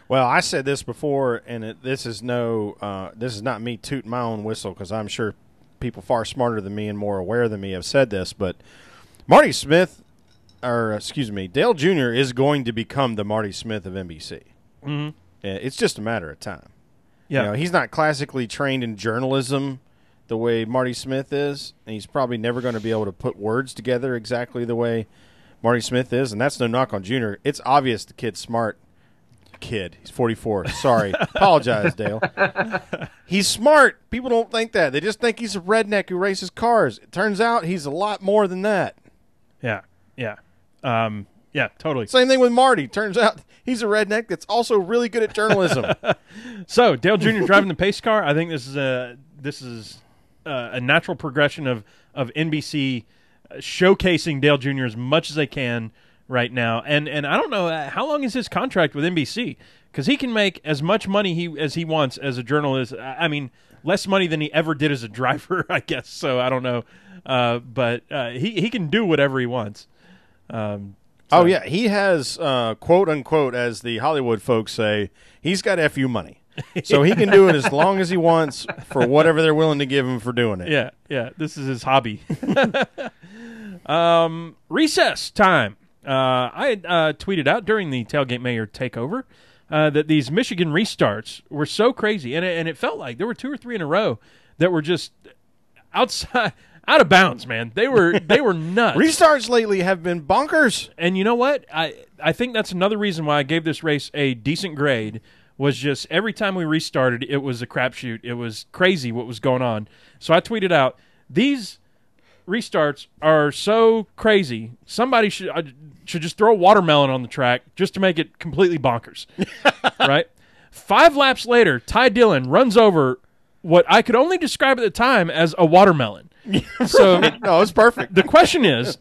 Well, I said this before, and this is not me tooting my own whistle, because I'm sure people far smarter than me and more aware than me have said this, but Dale Jr. is going to become the Marty Smith of NBC. It's just a matter of time. Yeah. You know, he's not classically trained in journalism the way Marty Smith is, and he's probably never going to be able to put words together exactly the way Marty Smith is, and that's no knock on Junior. It's obvious the kid's smart. He's 44. Sorry. Apologize, Dale. He's smart. People don't think that. They just think he's a redneck who races cars. It turns out he's a lot more than that. Yeah. Yeah, totally. Same thing with Marty. Turns out he's a redneck that's also really good at journalism. So, Dale Jr. driving the pace car, I think this is a natural progression of NBC showcasing Dale Jr. as much as they can right now. And I don't know, how long is his contract with NBC? Because he can make as much money as he wants as a journalist. I mean, less money than he ever did as a driver, I guess. So I don't know. But he can do whatever he wants. Oh, yeah. He has, quote, unquote, as the Hollywood folks say, he's got FU money. So he can do it as long as he wants for whatever they're willing to give him for doing it. Yeah. This is his hobby. Recess time. I tweeted out during the Tailgate Mayor takeover that these Michigan restarts were so crazy, and it felt like there were 2 or 3 in a row that were just out of bounds, man. They were nuts. Restarts lately have been bonkers. And you know what? I think that's another reason why I gave this race a decent grade, was just every time we restarted, it was a crapshoot. It was crazy what was going on. So I tweeted out, these restarts are so crazy, somebody should just throw a watermelon on the track just to make it completely bonkers. Right? 5 laps later, Ty Dillon runs over what I could only describe at the time as a watermelon. So no, it's perfect. The question is,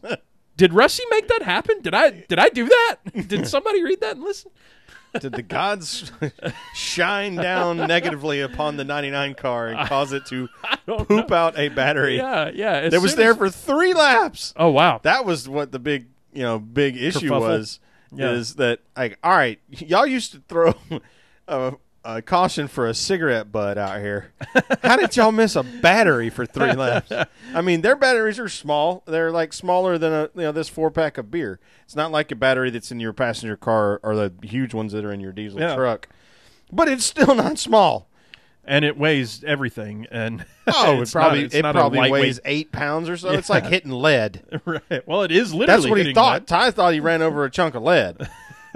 did Rusty make that happen? Did I do that? Did somebody read that and listen? Did the gods shine down negatively upon the 99 car and cause it to poop out a battery? Yeah. That was there for 3 laps. Oh, wow. That was what the big issue Kerfuffle. was. Yeah. Is that, like, all right, y'all used to throw a caution for a cigarette butt out here. How did y'all miss a battery for 3 laps? I mean, their batteries are small. They're like smaller than this 4-pack of beer. It's not like a battery that's in your passenger car or the huge ones that are in your diesel truck. But it's still not small. And it weighs everything. And it probably weighs 8 pounds or so. Yeah. It's like hitting lead. Right. Well, it is literally. That's what he thought. Lead. Ty thought he ran over a chunk of lead.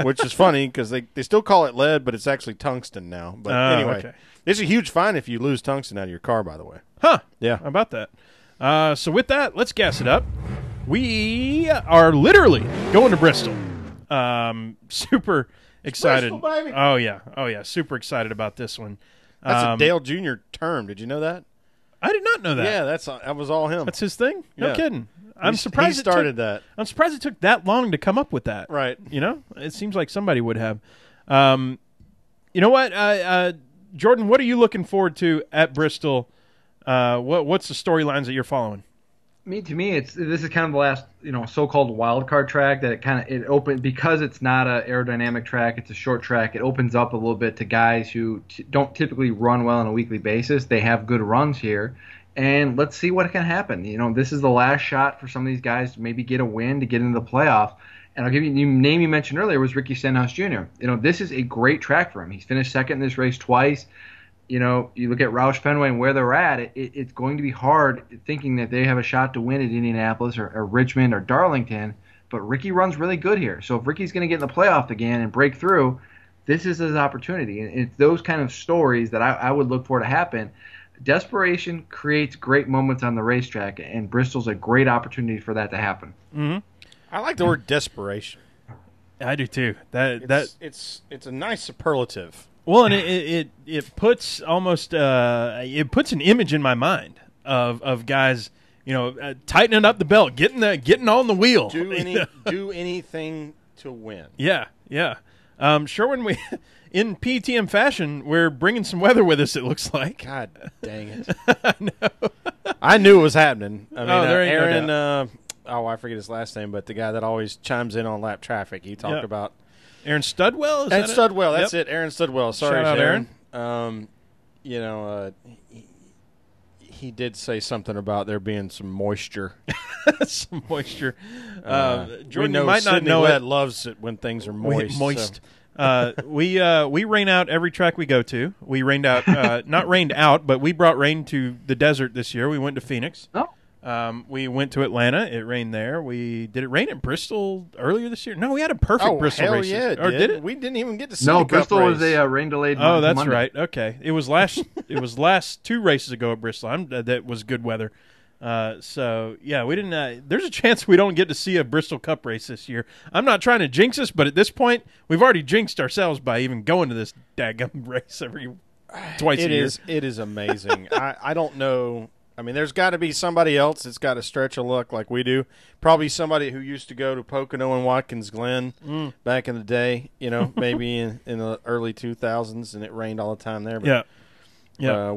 Which is funny because they still call it lead, but it's actually tungsten now. But anyway, okay. It's a huge fine if you lose tungsten out of your car, by the way. Huh. Yeah. How about that? So with that, let's gas it up. We are literally going to Bristol. Super excited. Bristol, baby. Oh, yeah. Super excited about this one. That's a Dale Jr. term. Did you know that? I did not know that. Yeah, that was all him. That's his thing? No kidding. I'm surprised he started that. I'm surprised it took that long to come up with that. Right. You know? It seems like somebody would have. You know what? Jordan, what are you looking forward to at Bristol? What's the storylines that you're following? To me, this is kind of the last, so-called wild card track that it opened, because it's not an aerodynamic track. It's a short track. It opens up a little bit to guys who don't typically run well on a weekly basis. They have good runs here, and let's see what can happen. This is the last shot for some of these guys to maybe get a win to get into the playoff. And I'll give you the name you mentioned earlier was Ricky Stenhouse Jr. This is a great track for him. He's finished second in this race twice. You look at Roush Fenway and where they're at, it's going to be hard thinking that they have a shot to win at Indianapolis or Richmond or Darlington, but Ricky runs really good here. So if Ricky's going to get in the playoff again and break through, this is his opportunity. And it's those kind of stories that I would look for to happen. Desperation creates great moments on the racetrack, and Bristol's a great opportunity for that to happen. Mm-hmm. I like the word desperation. I do too. It's a nice superlative. Well, and it puts almost it puts an image in my mind of guys, tightening up the belt, getting on the wheel, do anything to win. Yeah. Sure, when we in PETM fashion, we're bringing some weather with us. It looks like. God dang it! I know. I knew it was happening. I mean, Aaron. I forget his last name, but the guy that always chimes in on lap traffic. He talked about. Aaron Studwell? Aaron Studwell, that's it. Aaron Studwell. Sorry, shout out Aaron. He did say something about there being some moisture. Some moisture. Jordan, you might not know it. Loves it when things are moist. Moist. So. We rain out every track we go to. We rained out, not rained out, but we brought rain to the desert this year. We went to Phoenix. Oh. We went to Atlanta. It rained there. Did it rain at Bristol earlier this year? No, we had a perfect Bristol race. Yeah, or did it? We didn't even get to see No, the Bristol Cup was race. a rain delayed. Oh, that's Monday. right. Okay, it was last 2 races ago at Bristol. That was good weather. So yeah, we didn't. There's a chance we don't get to see a Bristol Cup race this year. I'm not trying to jinx us, but at this point, we've already jinxed ourselves by even going to this daggum race twice a year. It is amazing. I don't know. I mean, there's got to be somebody else that's got a stretch of luck like we do. Probably somebody who used to go to Pocono and Watkins Glen back in the day, maybe in the early 2000s, and it rained all the time there. But, yeah.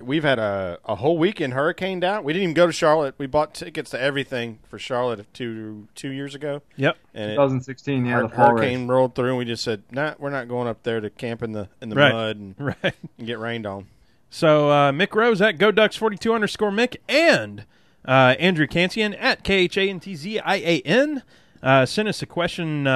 We've had a whole weekend hurricaned out. We didn't even go to Charlotte. We bought tickets to everything for Charlotte two years ago. Yep. And 2016, the fall hurricane rolled through, and we just said, "Nah, we're not going up there to camp in the mud and get rained on." So Mick Rose at GoDucks42_Mick and Andrew Cantian at KHANTZIAN sent us a question.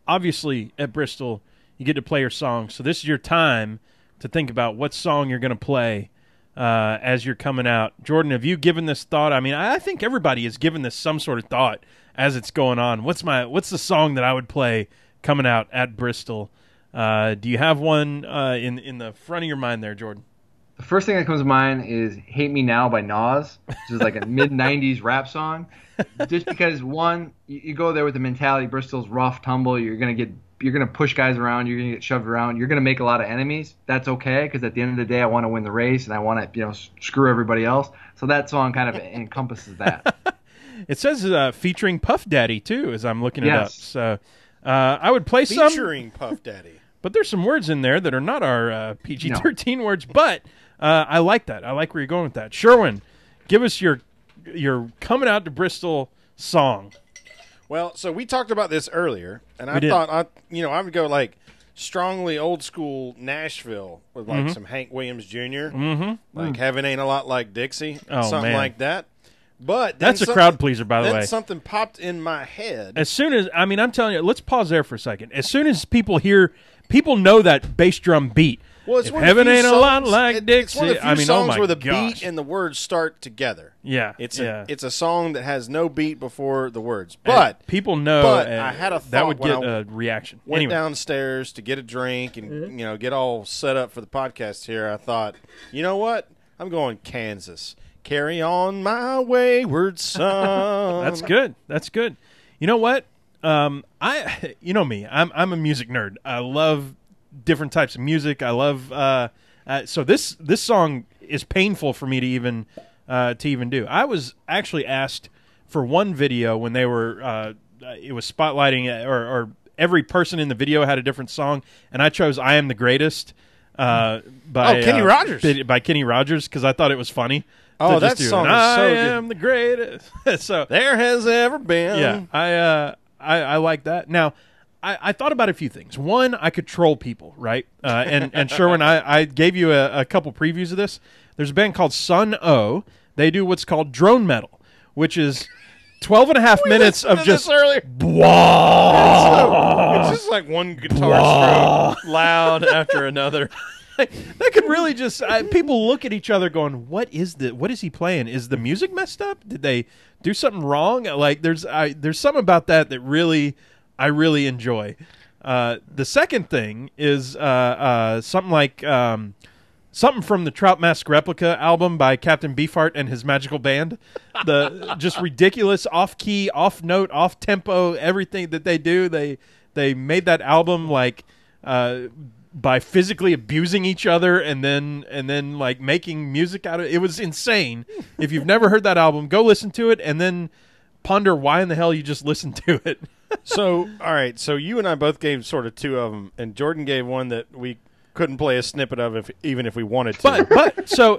Obviously, at Bristol, you get to play your song. So this is your time to think about what song you're going to play as you're coming out. Jordan, have you given this thought? I mean, I think everybody has given this some sort of thought as it's going on. What's the song that I would play coming out at Bristol? Do you have one in the front of your mind there, Jordan? The first thing that comes to mind is "Hate Me Now" by Nas, which is like a mid-'90s rap song. Just because, one, you go there with the mentality Bristol's rough, tumble. You're gonna push guys around. You're gonna get shoved around. You're gonna make a lot of enemies. That's okay, because at the end of the day, I want to win the race and I want to screw everybody else. So that song kind of encompasses that. It says featuring Puff Daddy too, as I'm looking it up. Yes. So I would play featuring Puff Daddy. But there's some words in there that are not our PG-13 words. But I like that. I like where you're going with that. Sherwin, give us your coming out to Bristol song. Well, so we talked about this earlier, and I thought I would go like strongly old school Nashville with like some Hank Williams Jr. Like Heaven Ain't a Lot Like Dixie, something like that. But that's a crowd pleaser, by the way. Then something popped in my head. As soon as I'm telling you, let's pause there for a second. As soon as people know that bass drum beat. Well, it's one Heaven of the few ain't songs, a lot like Dixie. It's one of the few songs where the gosh. beat and the words start together. Yeah, it's a song that has no beat before the words. But people know. But I had a thought that would when get a reaction. Went downstairs to get a drink and get all set up for the podcast here. I thought, you know what? I'm going Kansas. Carry on my wayward son. That's good. That's good. You know what? You know me. I'm a music nerd. I love different types of music. I love so this song is painful for me to even do. I was actually asked for one video when they were it was spotlighting or every person in the video had a different song, and I chose "I Am the Greatest" by Kenny Rogers. By Kenny Rogers, because I thought it was funny. Oh, that song is so good. I am the greatest. So there has ever been. Yeah, I like that. Now, I thought about a few things. One, I could troll people, right? And Sherwin, I gave you a couple previews of this. There's a band called Sun O. They do what's called drone metal, which is 12 and a half minutes of just it's just like one guitar stroke loud after another. That could really just people look at each other going, what is he playing? Is the music messed up? Did they do something wrong? Like there's something about that really I really enjoy. The second thing is something like something from the Trout Mask Replica album by Captain Beefheart and his magical band. The just ridiculous off-key, off-note, off-tempo, everything that they do. They made that album like by physically abusing each other and then like making music out of it. It was insane. If you've never heard that album, go listen to it and then ponder why in the hell you just listened to it. So, all right. So you and I both gave sort of two of them, and Jordan gave one that we couldn't play a snippet of even if we wanted to.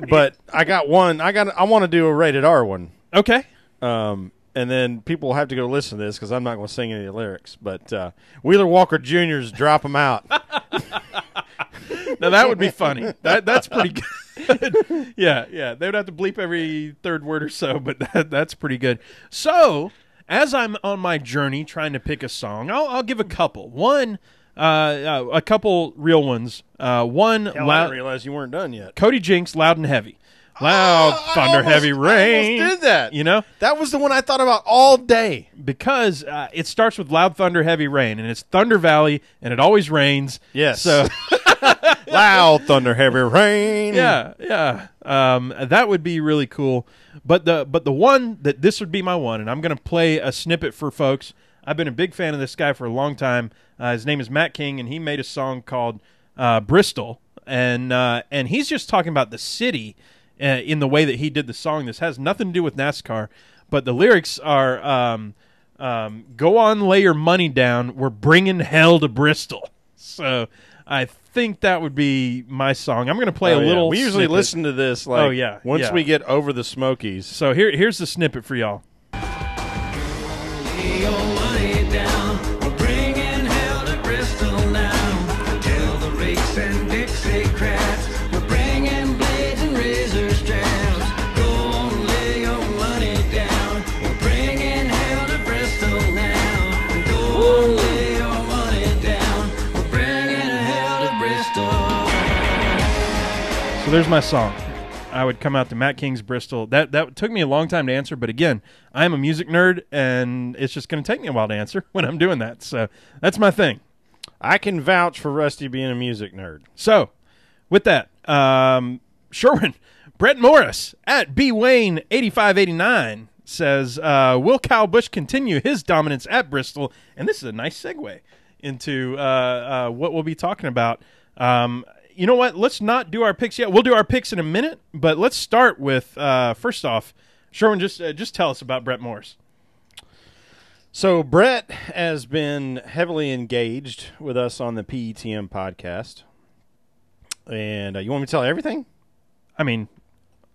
But I got one. I want to do a rated R one. Okay. And then people will have to go listen to this because I'm not going to sing any of the lyrics. But Wheeler Walker Jr.'s "Drop 'Em Out." Now that would be funny. That's pretty good. Yeah. They would have to bleep every third word or so, but that's pretty good. So, as I'm on my journey trying to pick a song, I'll give a couple. One, a couple real ones. One, Hell, I didn't realize you weren't done yet. Cody Jinks, Loud and Heavy. Loud, thunder, heavy rain. I almost did that. You know? That was the one I thought about all day. Because it starts with loud thunder, heavy rain, and it's Thunder Valley, and it always rains. Yes. So loud thunder, heavy rain. Yeah. That would be really cool. But the one that this would be my one, and I'm going to play a snippet for folks. I've been a big fan of this guy for a long time. His name is Matt King, and he made a song called Bristol, and he's just talking about the city in the way that he did the song. This has nothing to do with NASCAR, but the lyrics are go on, lay your money down, we're bringing hell to Bristol. So I think that would be my song. I'm going to play a little We usually snippet. listen to this once we get over the Smokies. So here's the snippet for y'all. Lay your money down, we're bringing hell to Bristol now. Tell the rakes and Dixie crats, we're bringing blades and razor straps. Go on, lay your money down, we're bringing hell to Bristol now. Go on, lay your money down, we're bringing hell to Bristol. So there's my song. I would come out to Matt King's Bristol. That took me a long time to answer, but again, I'm a music nerd, and it's just going to take me a while to answer when I'm doing that. So that's my thing. I can vouch for Rusty being a music nerd. So with that, Sherwin, Brett Morris at BWayne8589 says, will Kyle Busch continue his dominance at Bristol? And this is a nice segue into what we'll be talking about. You know what? Let's not do our picks yet. We'll do our picks in a minute, but let's start with, first off, Sherwin, just tell us about Brett Morris. So Brett has been heavily engaged with us on the PETM podcast. And you want me to tell everything? I mean,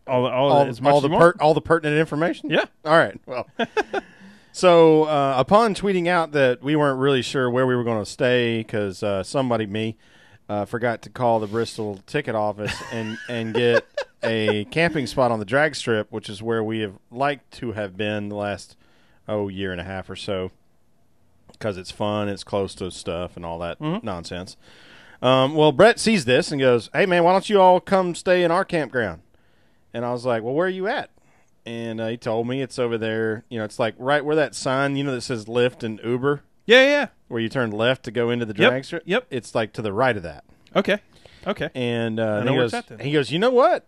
all the pertinent information? Yeah. All right. Well, so upon tweeting out that we weren't really sure where we were going to stay because somebody, forgot to call the Bristol ticket office and get a camping spot on the drag strip, which is where we have liked to have been the last year and a half or so, because it's fun, it's close to stuff and all that nonsense. Well, Brett sees this and goes, "Hey man, why don't you all come stay in our campground?" And I was like, "Well, where are you at?" And he told me it's over there. You know, it's like right where that sign, that says Lyft and Uber. Yeah. Where you turn left to go into the drag strip? Yep. It's like to the right of that. Okay. And he goes, "You know what?"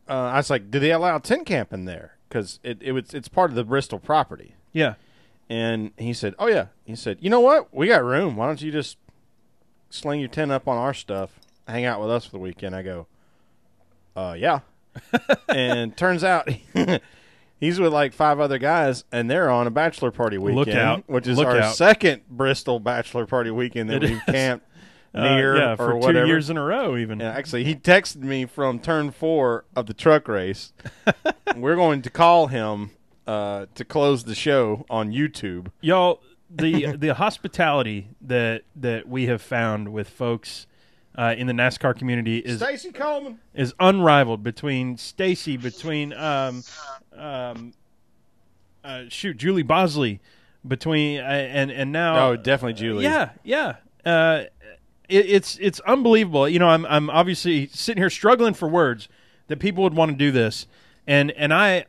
I was like, "Do they allow tent camping there?" Because it's part of the Bristol property. Yeah. And he said, "Oh, yeah." He said, "You know what? We got room. Why don't you just sling your tent up on our stuff, hang out with us for the weekend?" I go, yeah. And turns out he's with like 5 other guys, and they're on a bachelor party weekend. Which is our second Bristol bachelor party weekend that we've camped near for or whatever. 2 years in a row even. Yeah, actually, he texted me from turn 4 of the truck race. We're going to call him to close the show on YouTube. Y'all, the hospitality that we have found with folks in the NASCAR community is Stacy Coleman is unrivaled. Between Stacy, Julie Bosley, and now definitely Julie. Yeah. It's unbelievable. I'm obviously sitting here struggling for words that people would want to do this, and I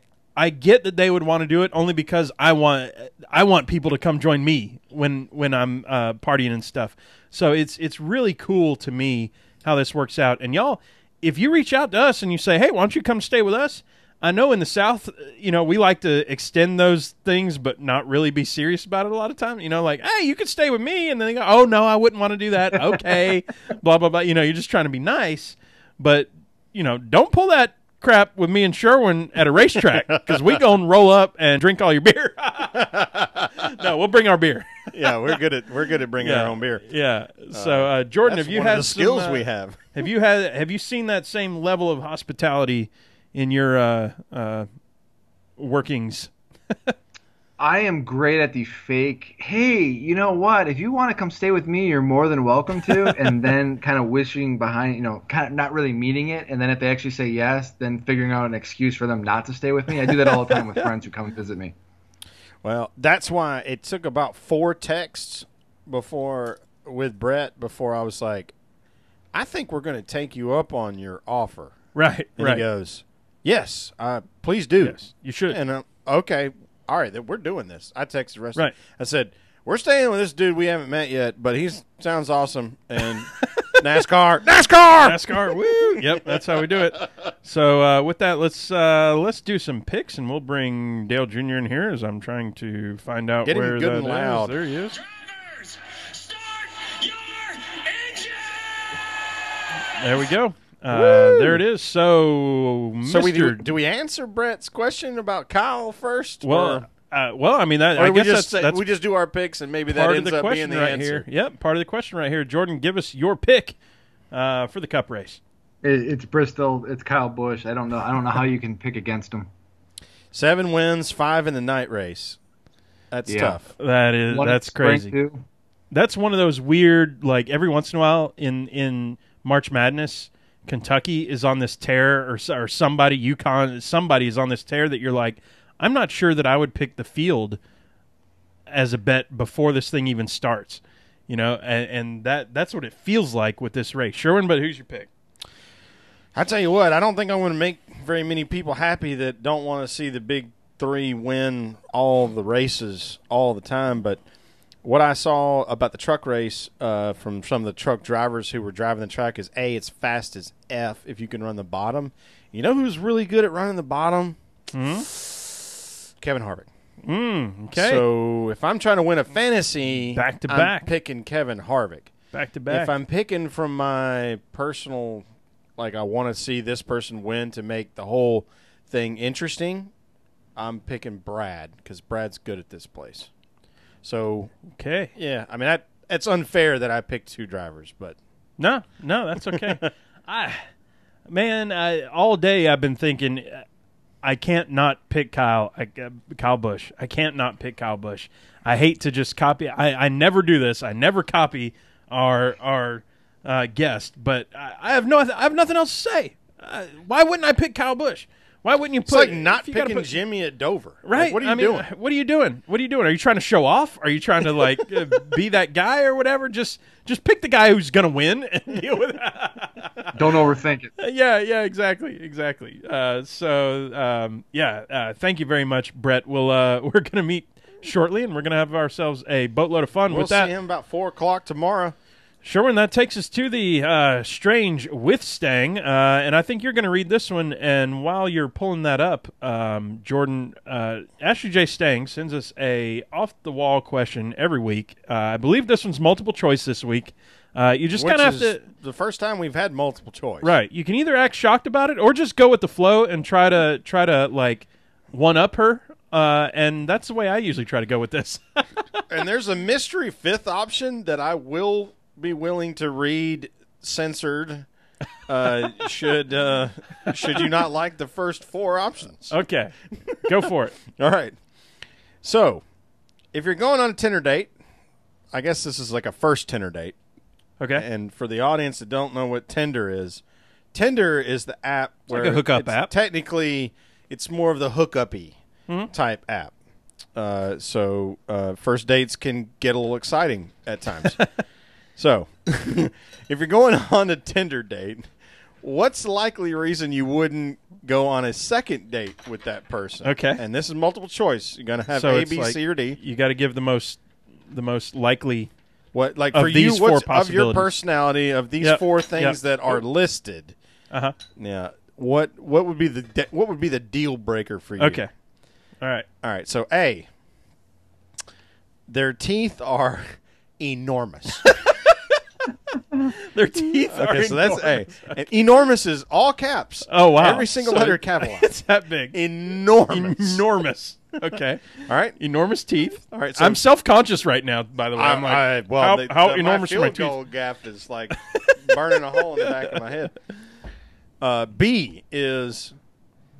get that they would want to do it only because I want people to come join me when I'm partying and stuff. So it's really cool to me how this works out. And y'all, if you reach out to us and you say, "Hey, why don't you come stay with us?" I know in the South, we like to extend those things, but not really be serious about it a lot of times. Like, "Hey, you could stay with me," and then they go, "Oh no, I wouldn't want to do that." Okay, blah blah blah. You're just trying to be nice, but don't pull that crap with me and Sherwin at a racetrack, because we gonna roll up and drink all your beer. No, we'll bring our beer. Yeah, we're good at bringing our own beer. Yeah. So Jordan, have you had the skills we have? Have you seen that same level of hospitality in your workings? I am great at the fake, "Hey, you know what? If you want to come stay with me, you're more than welcome to," and then kind of wishing behind, kind of not really meaning it. And then if they actually say yes, then figuring out an excuse for them not to stay with me. I do that all the time with friends who come and visit me. Well, that's why it took about 4 texts with Brett before I was like, I think we're going to take you up on your offer. Right, And right. he goes, yes, please do. Yes, you should. And okay, all right, then we're doing this. I texted the rest Right. of them. I said, we're staying with this dude we haven't met yet, but he sounds awesome. And NASCAR! Woo! Yep, that's how we do it. So with that, let's do some picks, and we'll bring Dale Jr. in here as I'm trying to find out Get him where good that and loud. is. There he is. Drivers, start your engine! There we go. There it is. So, So Mr. do we answer Brett's question about Kyle first? Well, I mean, or I do we guess just that's we just do our picks and maybe that part of ends the up being question the right answer. here. Yep, part of the question right here. Jordan, give us your pick for the Cup race. It's Bristol. It's Kyle Busch. I don't know how you can pick against him. 7 wins, 5 in the night race. That's tough. That's crazy. Too. That's one of those weird, like every once in a while in March Madness, Kentucky is on this tear, or somebody is on this tear that you're like, I'm not sure that I would pick the field as a bet before this thing even starts, and that's what it feels like with this race. Sherwin, but who's your pick? I tell you what, I don't think I'm going to make very many people happy that don't want to see the big 3 win all the races all the time, but what I saw about the truck race from some of the truck drivers who were driving the track is, A, it's fast as F if you can run the bottom. You know who's really good at running the bottom? Kevin Harvick. Okay. So if I'm trying to win a fantasy, Back to I'm back. picking Kevin Harvick. Back to back. If I'm picking from my personal, like I want to see this person win to make the whole thing interesting, I'm picking Brad because Brad's good at this place. So, okay. yeah, I mean, it's unfair that I picked 2 drivers, but. No, that's okay. All day I've been thinking I can't not pick Kyle Busch. I can't not pick Kyle Busch. I hate to just copy. I never do this. I never copy our guest, but I have nothing else to say. Why wouldn't I pick Kyle Busch? Why wouldn't you put? It's like not picking Jimmy at Dover, right? Like, what are you doing? What are you doing? What are you doing? Are you trying to show off? Are you trying to be that guy or whatever? Just pick the guy who's gonna win and deal with it. Don't overthink it. Yeah, exactly. Thank you very much, Brett. We're gonna meet shortly, and we're gonna have ourselves a boatload of fun with that. We'll see him about 4:00 tomorrow. Sherwin, that takes us to the Strange with Stang, and I think you're going to read this one. And while you're pulling that up, Jordan, Ashley J. Stang sends us a off-the-wall question every week. I believe this one's multiple choice this week. You just kind of have to. The first time we've had multiple choice, right? You can either act shocked about it or just go with the flow and try to like one up her. And that's the way I usually try to go with this. And there's a mystery 5th option that I will be willing to read censored should you not like the first 4 options. Okay, go for it. All right. So, if you're going on a Tinder date, I guess this is like a first Tinder date. Okay. And for the audience that don't know what Tinder is the app where like a hookup app. Technically, it's more of the hookup-y type app. So first dates can get a little exciting at times. So, if you're going on a Tinder date, what's the likely reason you wouldn't go on a second date with that person? Okay. And this is multiple choice. You're going to have So A, it's B, like C, or D. You got to give the most likely. What, like of for these you, four what's of your possibilities. personality of these Yep. 4 things Yep. that are listed? Uh-huh. Yeah. What would be the deal breaker for you? Okay. All right. So A, their teeth are enormous. Their teeth are Okay, so that's A. enormous. And enormous is all caps. Oh, wow. Every single So letter capitalized. It's that big. Enormous. Enormous. Okay. All right. Enormous teeth. All right. So I'm self-conscious right now, by the way. I'm like, how enormous are my my teeth? field goal gaff is like burning a hole in the back of my head. B is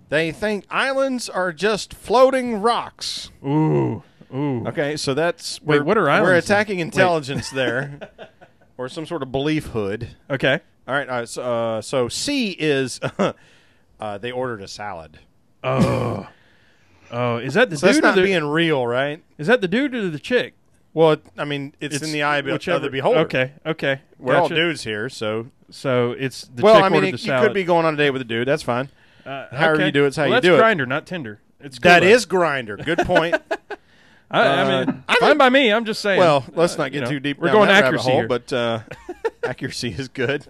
they think islands are just floating rocks. Ooh. Okay, so that's Wait, what are islands? We're attacking intelligence there, or some sort of belief hood. Okay. All right. So C is they ordered a salad. Oh. Oh, is that the So dude? that's not or the, being real, right? is that the dude or the chick? Well, I mean, it's in the eye of the beholder. Okay. We're all Gotcha. dudes here, so. So it's the Well, chick I mean, ordered the you salad. could be going on a date with a dude. That's fine. However okay. you do it's how well, you that's do it. Grindr, not Tinder. It's That cool, is Grindr. Good point. I mean, fine by me. I'm just saying. Well, let's not get too deep. We're down going that accuracy rabbit hole, here. but accuracy is good.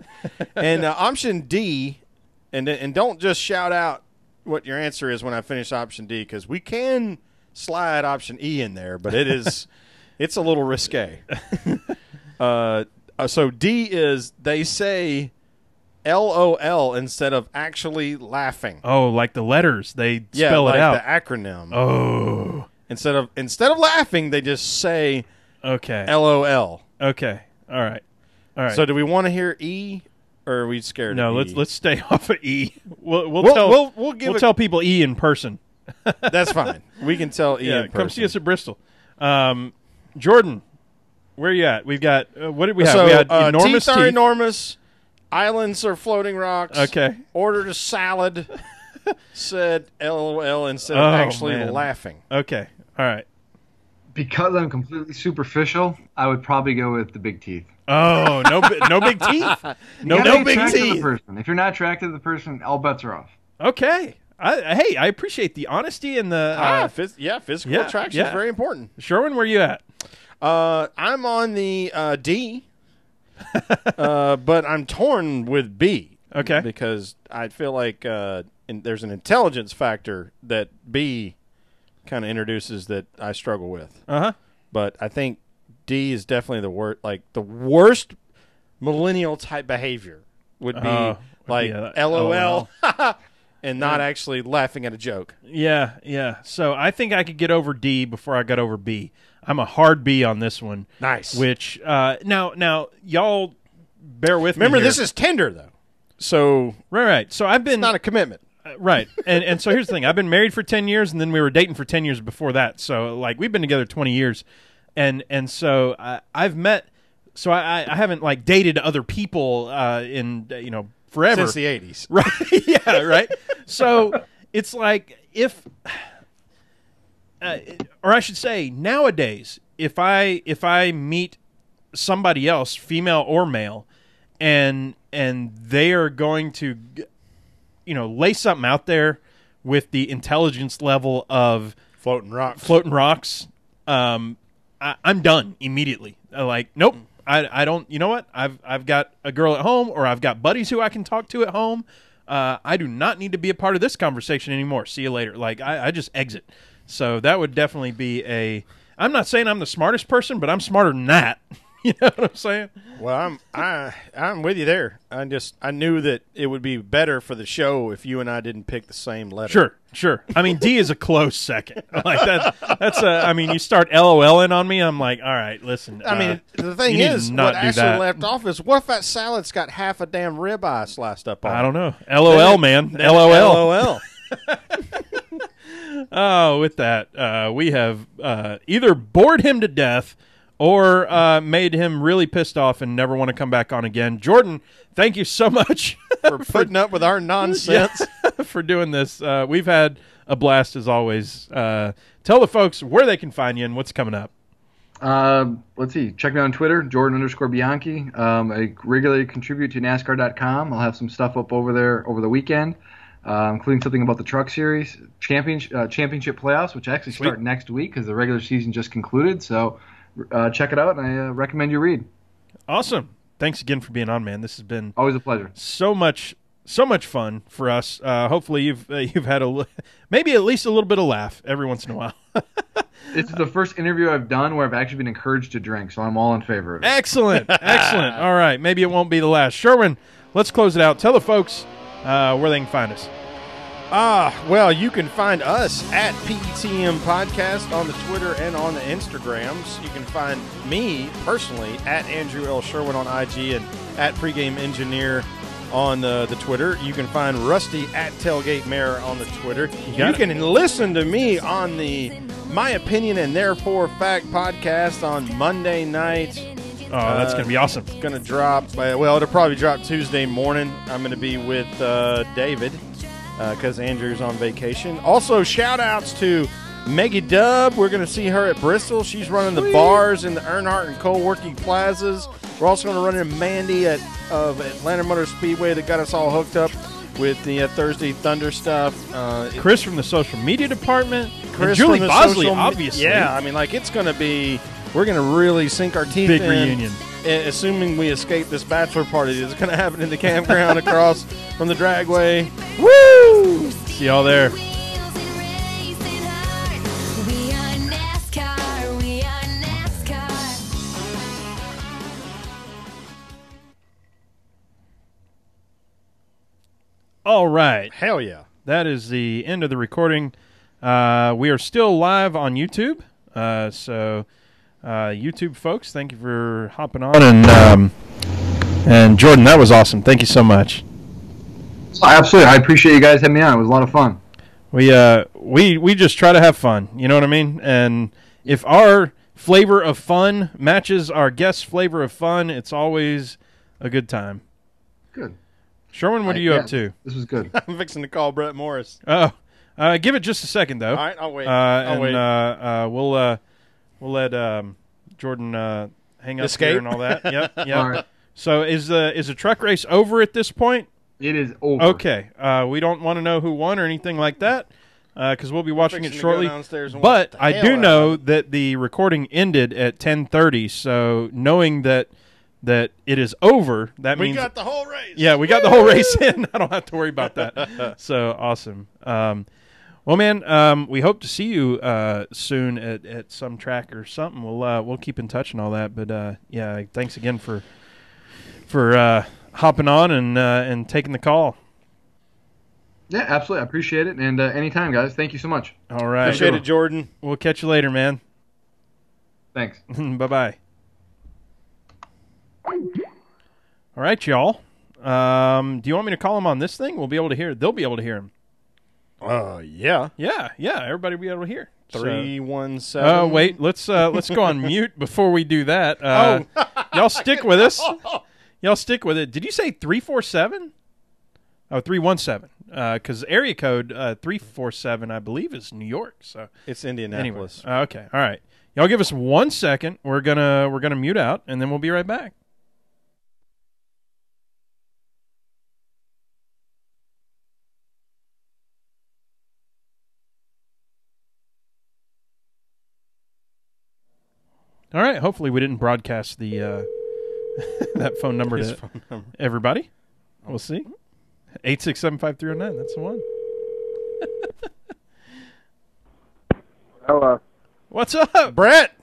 And option D, and don't just shout out what your answer is when I finish option D, because we can slide option E in there, but it's a little risque. So D is they say LOL instead of actually laughing. Oh, like the letters. They Yeah, spell like it out. the acronym. Oh. Instead of laughing, they just say Okay. LOL. Okay. All right. So do we want to hear E, or are we scared? No, of E? let's stay off of E. We'll tell people E in person. That's fine. We can tell E in person. Come see us at Bristol. Jordan, where are you at? We've got what did we have? So, we had enormous teeth are teeth. enormous. Islands are floating rocks. Okay. Ordered a salad. Said LOL instead of Oh, actually man. laughing. Okay. All right. Because I'm completely superficial, I would probably go with the big teeth. Oh, no big teeth. You No gotta be big attracted to the teeth. person. If you're not attracted to the person, all bets are off. Okay. I appreciate the honesty and the Physical yeah, attraction yeah. is very important. Sherwin, where you at? I'm on the D, but I'm torn with B. Okay. Because I feel like there's an intelligence factor that B kind of introduces that I struggle with. Uh-huh. But I think D is definitely the worst millennial type behavior would be LOL and not actually laughing at a joke. Yeah. So I think I could get over D before I got over B. I'm a hard B on this one. Nice. Which now y'all bear with me. Remember, here. this is Tinder though, so right. So I've been it's not a commitment. right, and so here's the thing: I've been married for 10 years, and then we were dating for 10 years before that. So like we've been together 20 years, and so I've met. So I haven't like dated other people in forever Since the 80s. right? Yeah, right. So it's like if. Or I should say, nowadays, if I meet somebody else, female or male, and they are going to, lay something out there with the intelligence level of Floating rocks, I'm done immediately. Like, nope, I don't. You know what? I've got a girl at home, or I've got buddies who I can talk to at home. I do not need to be a part of this conversation anymore. See you later. Like, I just exit. So that would definitely be I'm not saying I'm the smartest person, but I'm smarter than that. You know what I'm saying? Well, I'm with you there. I knew that it would be better for the show if you and I didn't pick the same letter. Sure. I mean, D is a close second. Like that's I mean, you start LOLing on me, I'm like, all right, listen. I mean, the thing you need is, to not what do actually that. left off is, what if that salad's got half a damn ribeye sliced up on it? I don't know. LOL, man. LOL. LOL. Oh, with that, we have either bored him to death or made him really pissed off and never want to come back on again. Jordan, thank you so much For putting up with our nonsense. for doing this. We've had a blast as always. Tell the folks where they can find you and what's coming up. Let's see. Check me out on Twitter, Jordan_Bianchi. I regularly contribute to NASCAR.com. I'll have some stuff up over there over the weekend, including something about the Truck Series championship playoffs, which actually start next week because the regular season just concluded. So check it out, and I recommend you read. Awesome. Thanks again for being on, man. This has been Always a pleasure. so much fun for us. Hopefully you've had maybe at least a little bit of laugh every once in a while. It's the first interview I've done where I've actually been encouraged to drink, so I'm all in favor of it. Excellent. All right. Maybe it won't be the last. Sherwin, let's close it out. Tell the folks where they can find us. Well, you can find us at PETM Podcast on the Twitter and on the Instagrams. You can find me personally at Andrew L. Sherwin on IG and at Pregame Engineer on the Twitter. You can find Rusty at Tailgate Mayor on the Twitter. You can listen to me on the My Opinion and Therefore Fact podcast on Monday night. Oh, that's going to be awesome. It's going to drop, it'll probably drop Tuesday morning. I'm going to be with David because Andrew's on vacation. Also, shout-outs to Maggie Dubb. We're going to see her at Bristol. She's running the bars in the Earnhardt and co-working plazas. We're also going to run into Mandy of Atlanta Motor Speedway that got us all hooked up with the Thursday Thunder stuff. Chris from the social media department. Chris and Julie from the Bosley, obviously. Yeah, I mean, like, it's going to be – we're going to really sink our teeth in. Big reunion. Assuming we escape this bachelor party that's going to happen in the campground across from the dragway. Woo! See y'all there. We are NASCAR. We are NASCAR. All right. Hell yeah. That is the end of the recording. We are still live on YouTube. So YouTube folks, thank you for hopping on. And Jordan, that was awesome. Thank you so much. Absolutely. I appreciate you guys having me on. It was a lot of fun. We just try to have fun. You know what I mean? And if our flavor of fun matches our guest's flavor of fun, it's always a good time. Good. Sherwin, what are you up to? This was good. I'm fixing to call Brett Morris. Oh, give it just a second, though. All right, I'll wait. We'll let Jordan hang up Escape? here and all that. Yep. All right. So is the truck race over at this point? It is over. Okay. We don't want to know who won or anything like that because we'll be watching it Fixing to shortly. go downstairs and watch But the I hell do out know of it. that the recording ended at 10:30. So knowing that it is over, that We means got the whole race. yeah, we got the whole race in. I don't have to worry about that. So awesome. Well, man, we hope to see you soon at some track or something. We'll keep in touch and all that. But yeah, thanks again for hopping on and taking the call. Yeah, absolutely. I appreciate it. And anytime, guys. Thank you so much. All right, Appreciate it, Jordan. We'll catch you later, man. Thanks. Bye-bye. All right, y'all. Do you want me to call him on this thing? We'll be able to hear. They'll be able to hear him. Yeah. Yeah. Everybody will be able to hear. 317. Oh, wait. Let's go on mute before we do that. Y'all stick with us. Y'all stick with it. Did you say 347? Oh, 317. Because area code 347, I believe, is New York. So It's Indianapolis. anyway. Okay. All right. Y'all give us 1 second. We're gonna mute out, and then we'll be right back. All right. Hopefully, we didn't broadcast the that phone number His to phone number. everybody. We'll see. 867-5309. That's the one. Hello. What's up? Brett.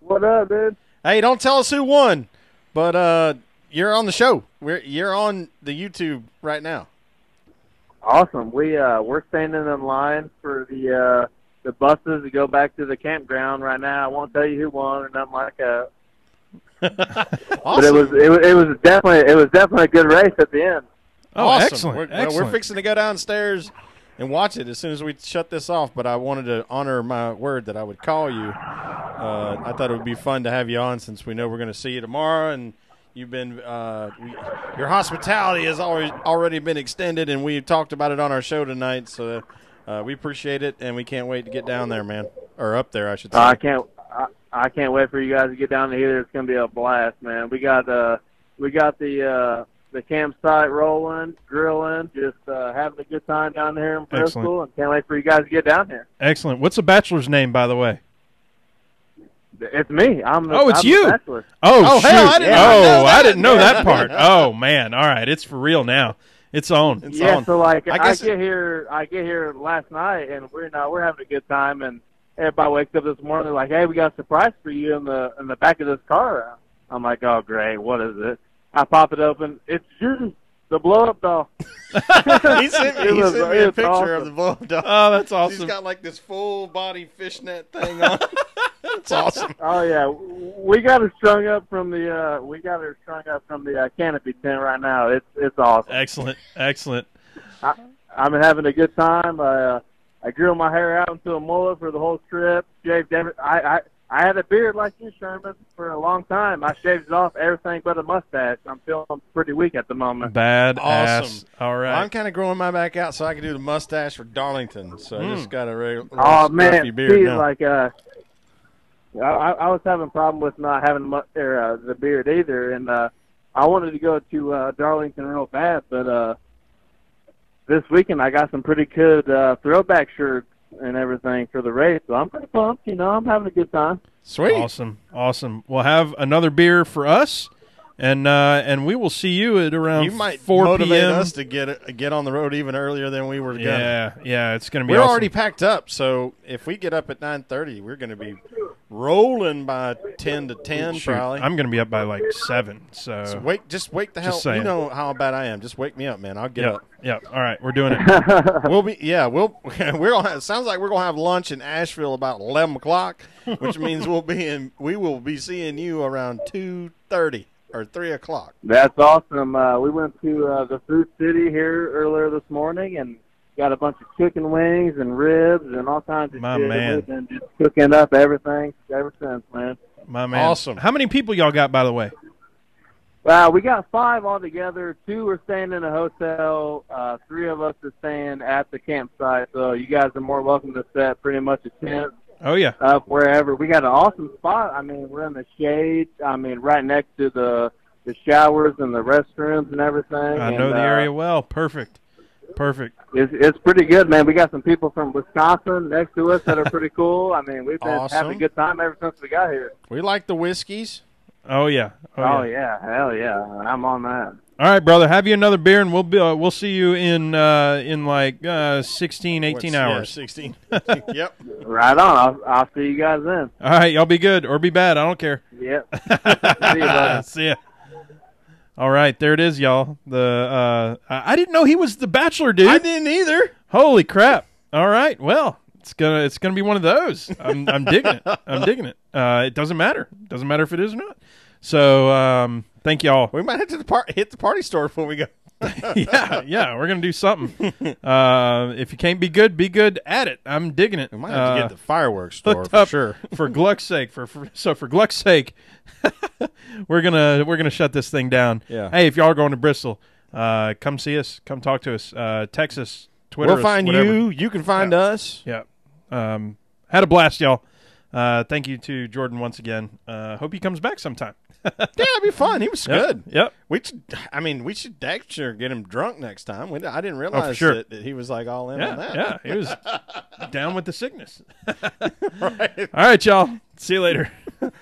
What up, dude? Hey, don't tell us who won, but you're on the show. You're on the YouTube right now. Awesome. We're standing in line for the buses to go back to the campground right now. I won't tell you who won or nothing like that. Awesome. But it was definitely a good race at the end. Oh, Awesome. excellent. We're Excellent. fixing to go downstairs and watch it as soon as we shut this off, but I wanted to honor my word that I would call you. I thought it would be fun to have you on since we know we're going to see you tomorrow, and you've been your hospitality has already been extended, and we talked about it on our show tonight, so we appreciate it, and we can't wait to get down there, man. Or up there, I should say. I can't wait for you guys to get down here. It's going to be a blast, man. We got the campsite rolling, grilling, just having a good time down here in Bristol, Excellent. and can't wait for you guys to get down here. Excellent. What's the bachelor's name, by the way? It's me. I'm it's the you. bachelor. Oh, shoot. hell, I didn't know that. I didn't know that part. Oh, man. All right. It's for real now. It's on. It's Yeah, on. so like I I guess- get here last night, and we're having a good time, and everybody wakes up this morning, they're like, "Hey, we got a surprise for you in the back of this car." I'm like, "Oh, great! What is it?" I pop it open. It's you, the blow up doll. he sent me a It's picture awesome. of the blow dog. Oh, that's She's awesome. got like this full body fishnet thing on. It's awesome. Oh yeah, we got her strung up from the canopy tent right now. It's awesome. Excellent. Excellent. I've been having a good time. I grew my hair out into a mullet for the whole trip. Shaved I I had a beard like you, Sherman, for a long time. I shaved it off, everything but a mustache. I'm feeling pretty weak at the moment. Bad Awesome. ass. All right. Well, I'm kind of growing my back out so I can do the mustache for Darlington. So I just got a regular Oh man, beard see, now. like I was having a problem with not having the beard either, and I wanted to go to Darlington real bad, but this weekend I got some pretty good throwback shirts and everything for the race, so I'm pretty pumped. You know, I'm having a good time. Sweet. Awesome. We'll have another beer for us, and we will see you at around You might 4 motivate p.m. us to get on the road even earlier than we were gonna. Yeah, it's going to be We're awesome. already packed up, so if we get up at 9:30, we're going to be rolling by 10 to 10 Shoot, probably. I'm going to be up by like 7, so. So just wake the hell. Just saying. You know how bad I am. Just wake me up, man. I'll get up. Yep. All right, we're doing it. We'll be it sounds like we're gonna have lunch in Asheville about 11 o'clock, which means we will be seeing you around 2:30 or 3 o'clock. That's awesome. We went to the Food City here earlier this morning and got a bunch of chicken wings and ribs and all kinds of My shit. man. We've been just cooking up everything ever since, man. My man. Awesome. How many people y'all got, by the way? Wow, we got 5 altogether. 2 are staying in a hotel. 3 of us are staying at the campsite. So you guys are more welcome to set pretty much a tent Oh, yeah. up wherever. We got an awesome spot. I mean, we're in the shade. I mean, right next to the showers and the restrooms and everything. I know the area well. Perfect. It's pretty good, man. We got some people from Wisconsin next to us that are pretty cool. I mean, we've been Awesome. having a good time ever since we got here. We like the whiskeys. Oh, yeah. Oh yeah, hell yeah, I'm on that. All right, brother. Have you another beer, and we'll see you in like 16, 18 hours. Yeah, 16. Yep. Right on. I'll see you guys then. All right, y'all be good or be bad. I don't care. Yep. See you, buddy. See ya. All right, there it is, y'all. I didn't know he was the Bachelor, dude. I didn't either. Holy crap! All right, well, it's gonna be one of those. I'm digging it. It doesn't matter. Doesn't matter if it is or not. So thank y'all. We might have to hit the party store before we go. yeah, we're gonna do something. If you can't be good at it. I'm digging it. We might have to get the fireworks store hooked for up sure. For Gluck's sake, for Gluck's sake, we're gonna shut this thing down. Yeah. Hey, if y'all are going to Bristol, come see us. Come talk to us. Text us. Twitter. We'll find whatever. you. You can find us. Yeah. Had a blast, y'all. Thank you to Jordan once again. Hope he comes back sometime. Yeah, it'd be fun. He was good. Yep. We should sure get him drunk next time. I didn't realize sure. that he was like all in on that. Yeah. He was down with the sickness. Right. All right, y'all. See you later.